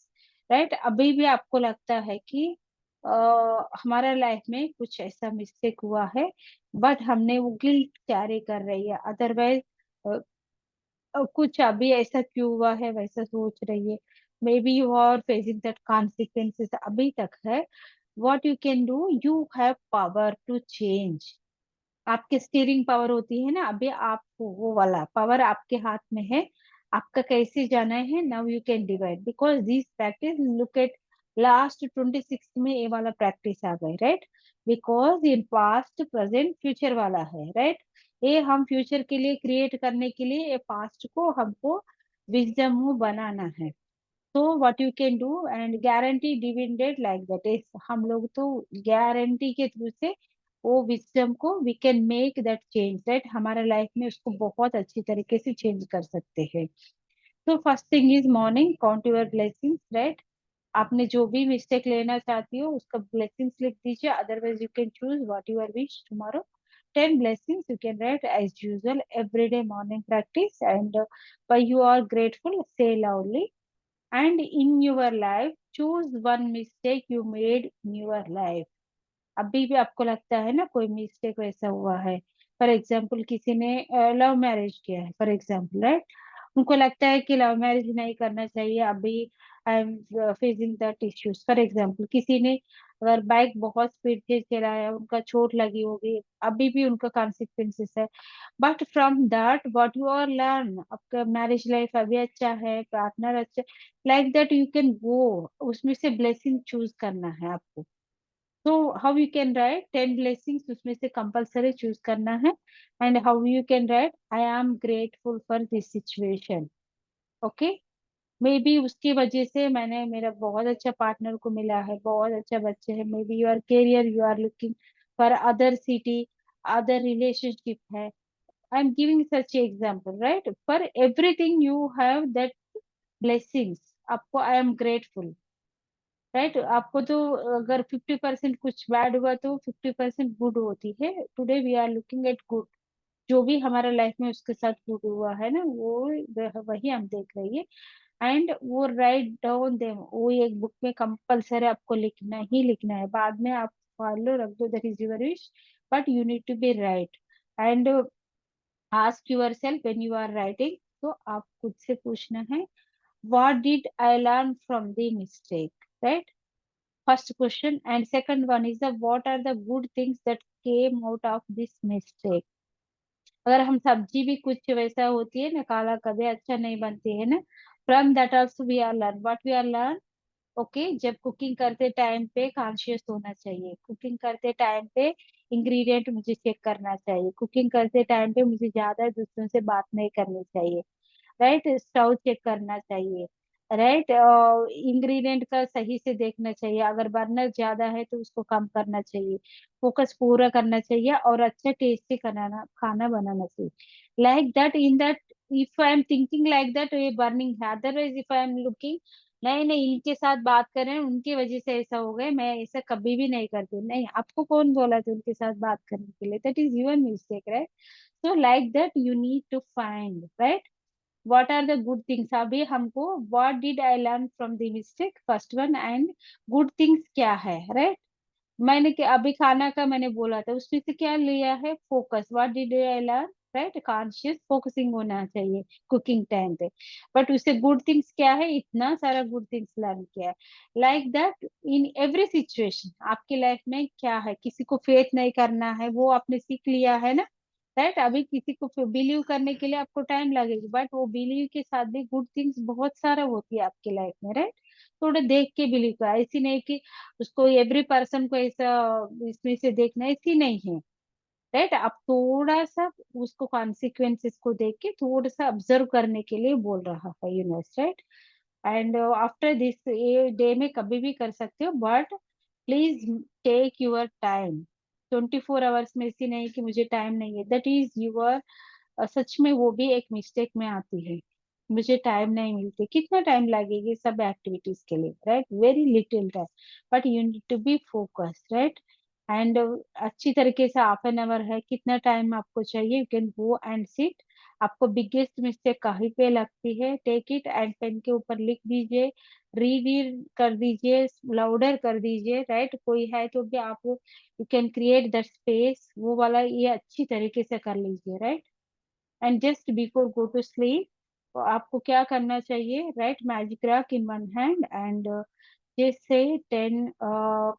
right? अभी भी आपको लगता है कि हमारा लाइफ में कुछ ऐसा मिस्टेक हुआ है, बट हमने वो गिल्ट कैरी कर रही है, अदरवाइज कुछ अभी ऐसा क्यों हुआ है वैसा सोच रही है, may be you are facing that consequences अभी तक है. What you can do, you have power to change. आपके स्टीयरिंग पावर होती है ना, अभी आपको वो वाला पावर आपके हाथ में है, आपका कैसे जाना है. Now you can divide because this practice, look at last 26 में ये वाला प्रैक्टिस आ गई, right? Because in past present future वाला है, राइट? ये हम फ्यूचर के लिए क्रिएट करने के लिए ये पास्ट को हमको विजडम बनाना है. तो what you can do, and guarantee dividend like that is, हम लोग तो गारंटी के थ्रू से वो विजडम को we can make that change, right? हमारे लाइफ में उसको बहुत अच्छी तरीके से चेंज कर सकते हैं. तो first thing is morning, count your blessings, right? आपने जो भी मिस्टेक लेना चाहती हो उसका ब्लेसिंग्स लिख दीजिए, otherwise you can choose what your wish tomorrow. 10 blessings you can write as usual everyday morning practice, and why you are grateful, say loudly. And in your life, choose one mistake you made in your life. अभी भी आपको लगता है ना कोई mistake वैसा हुआ है, फॉर एग्जाम्पल किसी ने लव मैरिज किया है, फॉर एग्जाम्पल, राइट? उनको लगता है कि लव मैरिज नहीं करना चाहिए, अभी I am facing that issues. For example किसी ने अगर बाइक बहुत स्पीड से चलाया, उनका चोट लगी होगी, अभी भी उनका कॉन्सिक्वेंसेस है, but from that what you are learn, आपका मैरिज लाइफ अभी अच्छा है, पार्टनर अच्छा, like that you can go, उसमें से ब्लेसिंग चूज करना है आपको. तो how you can write 10 blessings, उसमें से कंपलसरी चूज करना है. And how you can write, I am grateful for this situation. Okay, maybe उसकी वजह से मैंने मेरा बहुत अच्छा पार्टनर को मिला है, बहुत अच्छा बच्चे है, may be your career, you are looking for other city, other relationship है. I am giving such example, right? For everything you have that blessings, आपको आई एम ग्रेटफुल, राइट? आपको तो अगर 50% कुछ बैड हुआ तो 50% गुड होती है. Today we are looking at good, जो भी हमारा लाइफ में उसके साथ गुड हुआ है ना, वो वही हम देख रही है. एंड वो राइट डाउन देम, वो एक बुक में कंपलसरी आपको लिखना ही लिखना है, बाद में आप फाड़ लो रख दो, that is your wish, but you need to be right and ask yourself when you are writing, तो आप खुद से पूछना है what did I learn from the mistake, right? First question. And second one is the what are the good things that came out of this mistake? अगर हम सब्जी भी कुछ वैसा होती है ना, काला कभी अच्छा नहीं बनती है ना, from that also we are learn what we are learn. Okay, जब कुकिंग करते टाइम पे कॉन्शियस होना चाहिए, कुकिंग करते टाइम पे इंग्रेडिएंट मुझे चेक करना चाहिए, कुकिंग करते टाइम पे मुझे ज्यादा दूसरों से बात नहीं करनी चाहिए, राइट, स्टव चेक करना चाहिए, राइट, इंग्रेडिएंट का सही से देखना चाहिए, अगर बर्नर ज्यादा है तो उसको कम करना चाहिए, फोकस पूरा करना चाहिए और अच्छा टेस्टी खाना खाना बनाना चाहिए। Like that, in that if I am thinking like that, ये बर्निंग है। Otherwise if I am looking, नहीं नहीं इनके साथ बात कर रहे हैं, उनकी वजह से ऐसा हो गया, मैं ऐसा कभी भी नहीं करती, नहीं, आपको कौन बोला था उनके साथ बात करने के लिए, that is your mistake, right? So like that you need to find, right, what are the good things। अभी हमको what did I learn from the mistake, first one, and good things क्या है, right? मैंने क्या अभी खाना का मैंने बोला था, उसमें से क्या लिया है, focus, what did I learn, right, conscious focusing होना चाहिए कुकिंग टाइम पे। बट उससे गुड थिंग्स क्या है, इतना सारा गुड थिंग्स लर्न किया है। Like that in every situation आपकी लाइफ में क्या है, किसी को फेथ नहीं करना है, वो आपने सीख लिया है ना, राइट? अभी किसी को बिलीव करने के लिए आपको टाइम लगेगा, बट वो बिलीव के साथ भी गुड थिंग्स बहुत सारा होती है आपकी लाइफ में, राइट? थोड़ा देख के बिलीव कर, ऐसी नहीं कि उसको एवरी पर्सन को ऐसा इसमें से देखना, ऐसी नहीं है, राइट? आप थोड़ा सा उसको कॉन्सिक्वेंसेस को देख के थोड़ा सा ऑब्जर्व करने के लिए बोल रहा है universe, right? And after this, ये डे में कभी भी कर सकते हो, but please take your time. 24 hours में ऐसी नहीं कि मुझे टाइम नहीं है, दैट इज यूर, सच में वो भी एक मिस्टेक में आती है, मुझे टाइम नहीं मिलती, कितना टाइम लगेगी सब एक्टिविटीज के लिए, right? Very little time, but you need to be focus, right? And अच्छी तरीके से हाफ एन आवर है, कितना टाइम आपको चाहिए, you can go and sit. आपको बिगेस्ट मिस्टेक कहीं पे लगती है, टेक इट एंड पेन के ऊपर लिख दीजिए, रीड कर दीजिए, लाउडर कर दीजिए, राइट? कोई है तो भी आप, you can create that space, वो वाला ये अच्छी तरीके से कर लीजिए, right? And just before go to sleep आपको क्या करना चाहिए, right? Magic rock in one hand and जैसे 10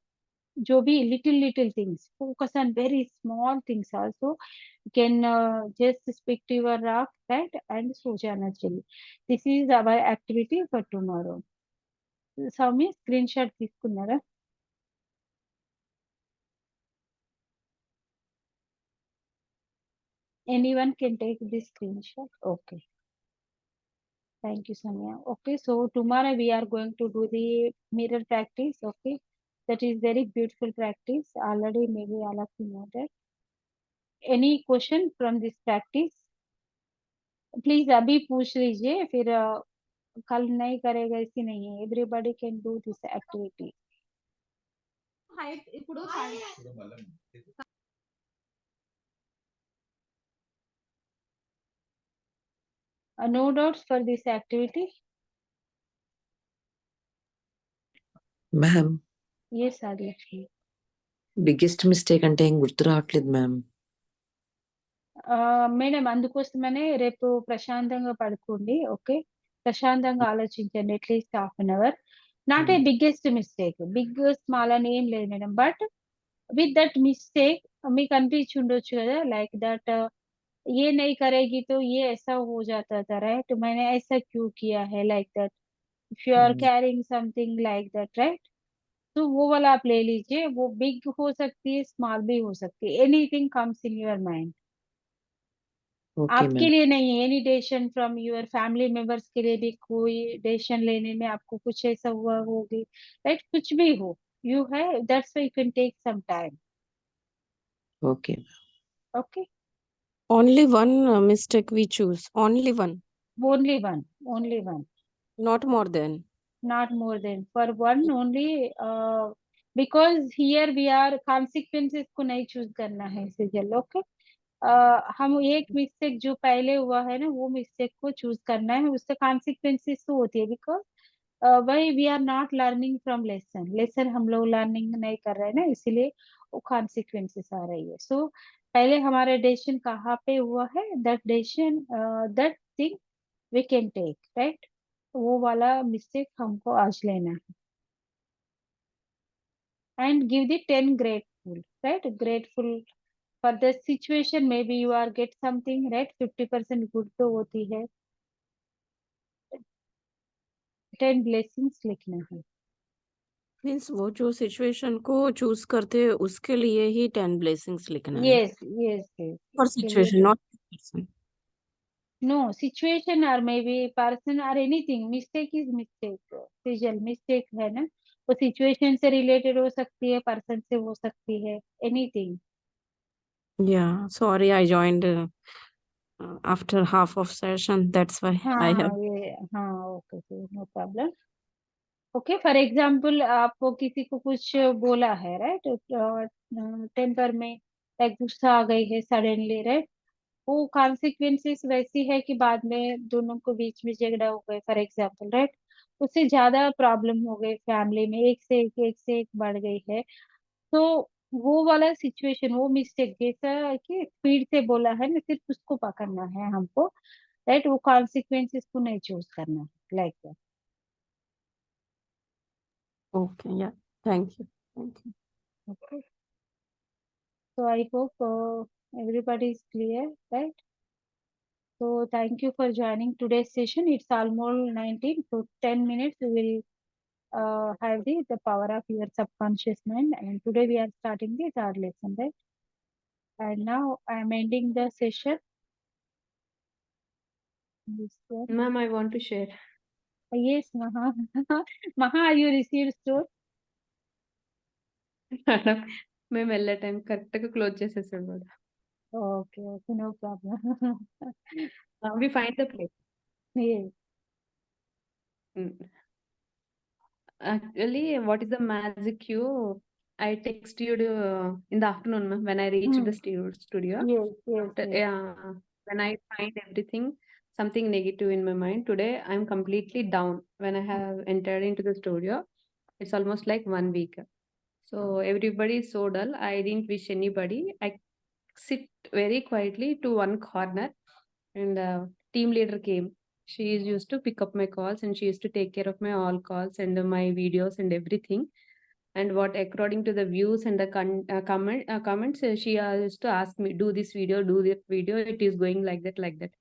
जो भी little little things, focus on very small things also, you can just speak to your rock, right? And सो जाना चाहिए। This is our activity for tomorrow. Soumya screen shot తీసుకున్నారా? Anyone can take this screenshot. Okay. Thank you, Samya. Okay, so tomorrow we are going to do the mirror practice. Okay, that is very beautiful practice. Already, maybe all of you know that. Any question from this practice? Please अभी पूछ लीजिए, फिर कल नहीं करेगा ऐसी नहीं है। Everybody can do this activity. No doubts for this activity? Ma'am Yes, Adilakshmi. Biggest mistake అంటే ఏం గుర్తు రావట్లేదు మ్యామ్. మేడం అందుకోసమనే రేపు ప్రశాంతంగా పడుకోండి, ఓకే? ప్రశాంతంగా ఆలోచించండి at least half an hour. Not a biggest mistake, big small అని ఏం లేదు madam, but with that mistake మీకు అనిపించి ఉండొచ్చు కదా, లైక్ దట్ ये नहीं करेगी तो ये ऐसा हो जाता था, राइट? मैंने ऐसा क्यों किया है, like that if you are carrying something like that, right? तो वो वाला आप ले लीजिए, वो बिग हो सकती है, स्मॉल भी हो सकती है, anything comes in your mind. Okay आपके మ్యామ్. लिए नहीं है, any decision from your family members के लिए भी कोई डिसीजन लेने में आपको कुछ ऐसा हुआ होगी, राइट? कुछ भी हो, यू है, that's why you can take some time, okay. okay? Only one mistake we choose. Only one, Only one, only one, not more than. not more than for one only, because here we are consequences को नहीं choose करना है sizzle, okay? हम एक mistake जो पहले हुआ है ना, वो मिस्टेक को चूज करना है, उससे कॉन्सिक्वेंसेस तो होती है, because why we are not learning from lesson lesson हम लोग लर्निंग नहीं कर रहे हैं ना, इसीलिए वो कॉन्सिक्वेंसेस आ रही है. सो पहले हमारा डिसीजन कहाँ पे हुआ है, that decision that thing we can take, right. वो वाला मिस्टेक हमको आज लेना है. And give the 10 grateful, right, grateful for the situation. Maybe you are get something, right, 50% good तो होती है. 10 blessings लिखना है. मीन्स वो जो सिचुएशन को चूज करते हैं उसके लिए ही 10 ब्लेसिंग्स लिखना है. Yes, yes, yes. फॉर उसके लिए situation not person. no situation or maybe person or anything. Mistake is mistake. Sizzle mistake है ना, वो situation से related हो सकती है, person से हो सकती है, anything. या sorry I joined after half of session, that's why I हाँ हैव. ये हाँ, okay, no problem. Okay, for example आपको किसी को कुछ बोला है, राइट, टेम्पर में लाइक गुस्सा आ गई है सडनली, राइट. वो कॉन्सिक्वेंसेस वैसी है कि बाद में दोनों को बीच में झगड़ा हो गए, फॉर एग्जाम्पल, राइट. उससे ज्यादा प्रॉब्लम हो गई फैमिली में, एक से एक बढ़ गई है. तो वो वाला सिचुएशन, वो मिस्टेक जैसा कि स्पीड से बोला है ना, सिर्फ उसको पकड़ना है हमको, राइट. वो कॉन्सिक्वेंसेस को नहीं चूज करना है, लाइक दैट. ओके, या thank you, thank you. Okay. So I hope everybody is clear, right? So thank you for joining today's session. It's almost 19, so 10 minutes we will have the power of your subconscious mind. And today we are starting the third lesson, right? And now I am ending the session. This one. Ma'am, I want to share. Yes, Maha. Maha, you received store? Madam మేము వెళ్ళే time correct గా close చేసేసాడు madam. Okay, okay, no problem. We find the place. Yes. Actually, what is the magic cue? I text you in the afternoon, ma'am, when I reach the studio. Yes, yes, yes. Yeah, when I find everything, something negative in my mind. Today, I'm completely down. When I have entered into the studio, it's almost like 1 week. So everybody is so dull. I didn't wish anybody. I sit very quietly to one corner, and team leader came. She is used to pick up my calls, and she used to take care of my all calls and my videos and everything. And what according to the views and the comments, she used to ask me, do this video, do that video. It is going like that, like that.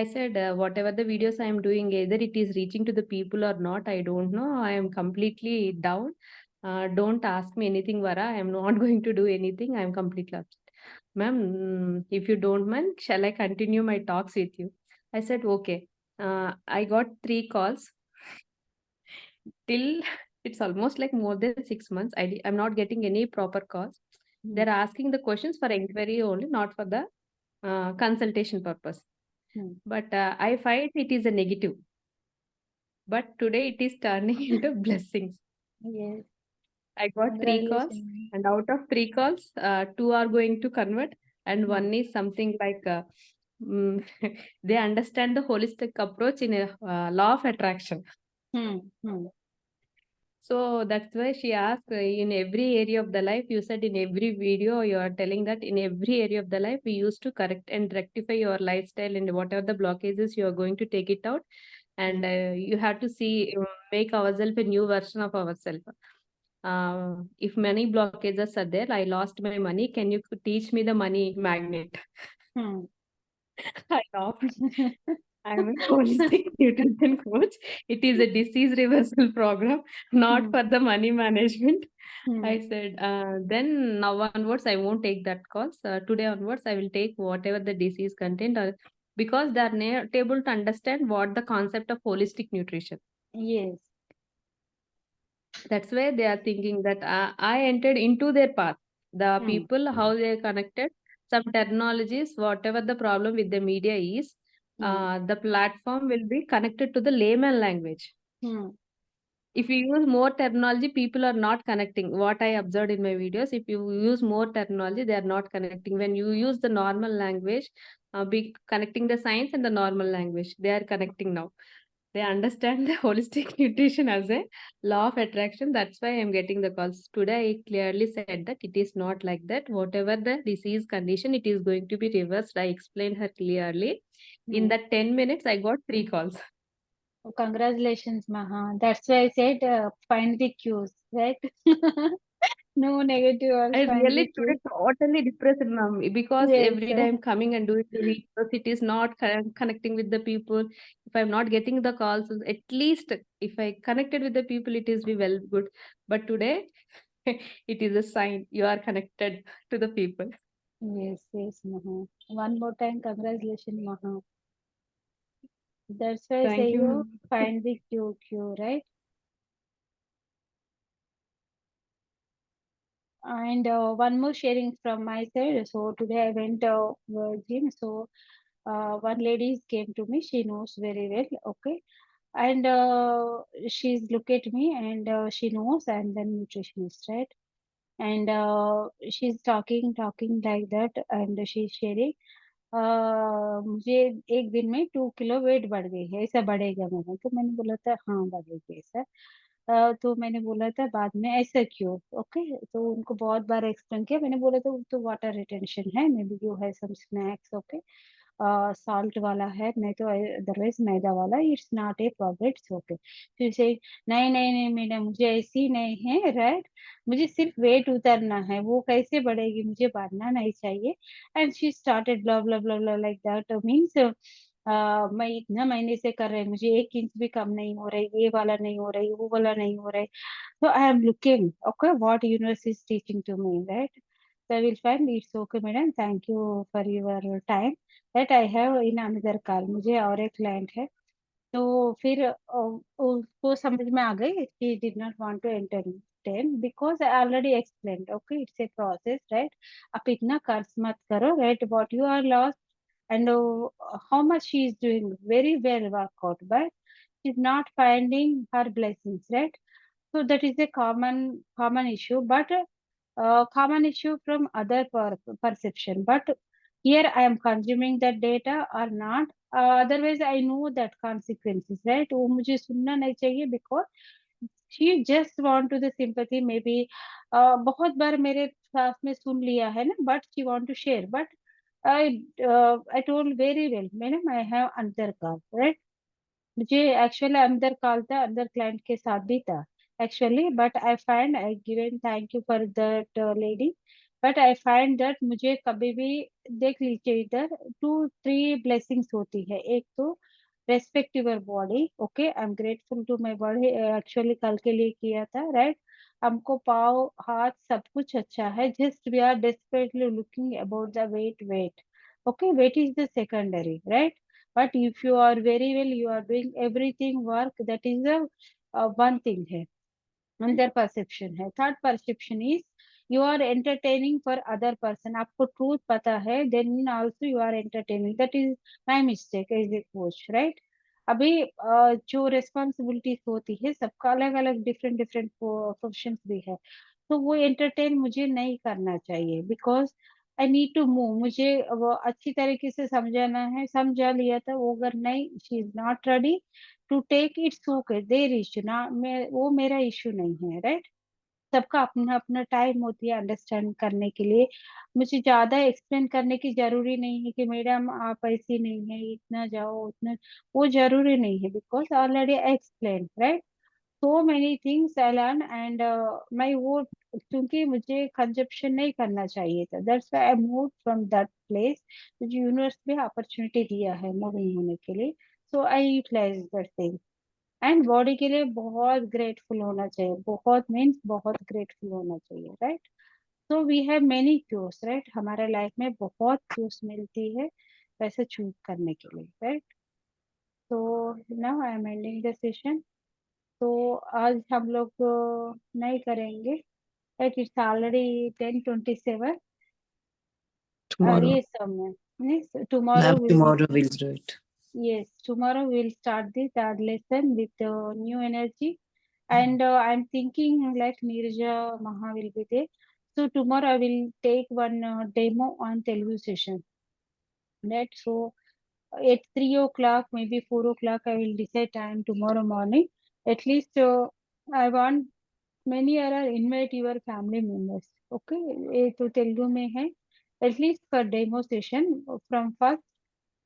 I said, whatever the videos I am doing, either it is reaching to the people or not, I don't know. I am completely down. Don't ask me anything, Vara. I am not going to do anything. I am completely upset. Ma'am, if you don't mind, shall I continue my talks with you? I said, okay. I got 3 calls till it's almost like more than 6 months. I'm not getting any proper calls. They're asking the questions for inquiry only, not for the consultation purpose. But I find it is a negative. But today it is turning into blessings. Yes. I got 3 calls, Congratulations. and out of 3 calls, 2 are going to convert, and one is something like they understand the holistic approach in a law of attraction. So that's why she asked, in every area of the life, you said in every video, you are telling that in every area of the life, we used to correct and rectify your lifestyle, and whatever the blockages, you are going to take it out. And you have to see, make ourselves a new version of ourselves. If many blockages are there, I lost my money. Can you teach me the money magnet? I laughed. I'm a holistic nutrition coach. It is a disease reversal program, not for the money management. I said, then now onwards, I won't take that calls. Today onwards, I will take whatever the disease content, because they are not able to understand what the concept of holistic nutrition. Yes. That's why they are thinking that I entered into their path. The people, how they are connected, some terminologies, whatever the problem with the media is, the platform will be connected to the layman language. If you use more terminology, people are not connecting. What I observed in my videos, if you use more terminology, they are not connecting. When you use the normal language, be connecting the science and the normal language, they are connecting now. They understand the holistic nutrition as a law of attraction. That's why I'm getting the calls. Today, I clearly said that it is not like that. Whatever the disease condition, it is going to be reversed. I explained her clearly. In that 10 minutes, I got 3 calls. Oh, congratulations, Maha. That's why I said find the cues, right? No negative or I find the really cues. today totally depressed, ma'am, because Yes. every day I'm coming and doing the videos, it is not connecting with the people. If I'm not getting the calls, at least if I connected with the people, it is be well good. But today, it is a sign you are connected to the people. Yes, Maha. One more time, congratulations, Maha. That's why I say Thank you, you ma'am. find the cue, right? And one more sharing from my side. So today I went gym. So one lady came to me. She knows very well. Okay, and she's look at me and she knows I'm the nutritionist, right? And she's talking like that, and she's sharing. मुझे एक दिन में 2 kilo weight बढ़ गई है, ऐसा बढ़ेगा मेरा? तो मैंने बोला था हाँ बढ़ेगी ऐसा। तो मैंने बोला था बाद में ऐसा क्यों? ओके, तो उनको बहुत बार एक्सप्लेन किया। मैंने बोला था तो वाटर रिटेंशन है, may be you have some snacks, okay, salt वाला है, नहीं तो अदरवाइज मैदा वाला, it's not a problem, it's okay. फिर से नहीं नहीं नहीं मैडम, मुझे ऐसी नहीं है, राइट, मुझे सिर्फ वेट उतरना है, वो कैसे बढ़ेगी, मुझे बढ़ना नहीं चाहिए। And she started blah blah blah blah like that, means मैं इतना महीने से कर रही, मुझे 1 इंच भी कम नहीं हो रही, ये वाला नहीं हो रही, वो वाला नहीं हो रही। So I am looking, okay, what universe is teaching to me, right? So I will find it's okay, madam. Thank you for your time. That I have in another call. मुझे और एक client है, तो फिर उसको समझ में आ गई। She did not want to entertain because I already explained. Okay, it's a process, right? आप इतना कर्ज मत करो, right? What you are lost and how much she is doing very well workout, but she's not finding her blessings, right? So that is a common issue, but common issue from other perception. But here I am consuming that data or not. Otherwise, I know that consequences, right? वो मुझे सुनना नहीं चाहिए because she just want to the sympathy. Maybe बहुत बार मेरे साथ में सुन लिया है ना, but she want to share. But I told very well, madam I have another call, right? मुझे एक्चुअली अंदर कॉल था, अंदर क्लाइंट के साथ भी था actually, but I find I given thank you for that lady, but I find that मुझे कभी भी देख लीजिए इधर 2-3 ब्लेसिंग्स होती है। एक तो respect your body, okay, I am grateful to my body, actually कल के लिए किया था, राइट? हमको पाव हाथ सब कुछ अच्छा है, just we are desperately looking about the weight, okay, weight is the secondary, right? But if you are very well, you are doing everything work, that is the one thing है, अंदर perception है। Third perception is you are entertaining for other person, आपको truth पता है, then also you are entertaining, that is my mistake as a coach, right? अभी जो responsibilities होती है सबका अलग अलग, डिफरेंट डिफरेंट प्रोफेशन भी है, तो वो एंटरटेन मुझे नहीं करना चाहिए because I need to move. मुझे वो अच्छी तरीके से समझाना है, समझा लिया था वो, अगर नहीं she is not ready to take, it's okay, there issue ना, मैं वो मेरा इश्यू नहीं है, राइट? सबका अपना अपना टाइम होती है अंडरस्टैंड करने के लिए। मुझे ज्यादा एक्सप्लेन करने की जरूरी नहीं है कि मैडम आप ऐसी नहीं है, इतना जाओ उतना, वो जरूरी नहीं है because already explain, right? So many things I learn and मैं वो, क्योंकि मुझे कंजप्शन नहीं करना चाहिए था, that's why I move from that place. मुझे यूनिवर्स में अपॉर्चुनिटी दिया है मूविंग होने के लिए, so I utilise that thing. And body के लिए बहुत ग्रेटफुल होना चाहिए, बहुत मीन्स बहुत ग्रेटफुल होना चाहिए, right? So we have many cues, right? हमारे लाइफ में बहुत क्यूज मिलती है वैसे चूज करने के लिए, राइट? तो now I am ending the session. तो आज हम लोग नहीं करेंगे, राइट? It's already 10:27। Tomorrow. ये समय tomorrow Ma'am, will be, tomorrow we'll do it. yes, tomorrow we'll start the third lesson with new energy. And I'm thinking like Nirja Maha will be there. So tomorrow I will take one demo on Telugu session. Right. So at 3 o'clock, maybe 4 o'clock, I will decide time tomorrow morning. At least I want many are invite your family members. Okay, ये तो तेलुगु में है. At least for demo session from first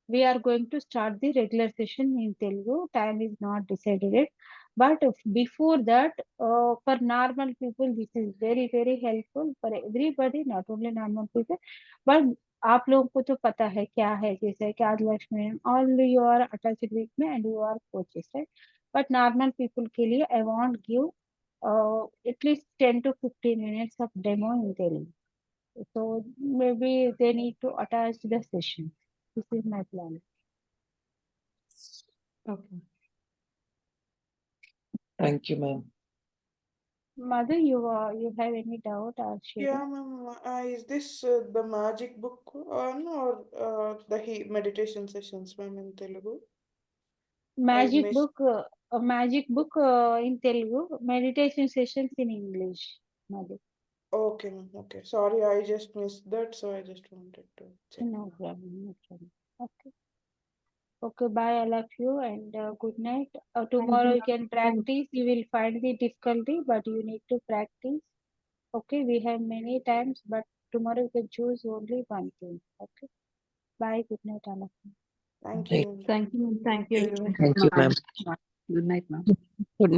we are going to start the regular session in Telugu. Time is not decided yet. But before that, for normal people, this is very, very helpful for everybody, not only normal people. But आप लोगों को तो पता है क्या है, जैसे कि आज Lakshmi all you are attached with me and you are coaches, right. But normal people के लिए I want give at least 10 to 15 minutes of demo in Telugu. So maybe they need to attach the session. This is my plan. Okay. Thank you, ma'am. Mother, you have any doubt or Shweta? Yeah, ma'am. Is this the magic book on or the meditation sessions, ma'am, in Telugu? Magic missed- book, magic book in Telugu, meditation sessions in English, Mother. Okay, ma'am. Okay. Sorry, I just missed that, so I just wanted to check. No problem, no problem. Okay. Okay, bye all of you and good night. Tomorrow you can practice. You will find the difficulty, but you need to practice. Okay, we have many times, but tomorrow you can choose only one thing. Okay, bye, good night all of you. Thank Thank you. Thank you. Thank you, everyone. Thank you, ma'am. Good night, ma'am. Good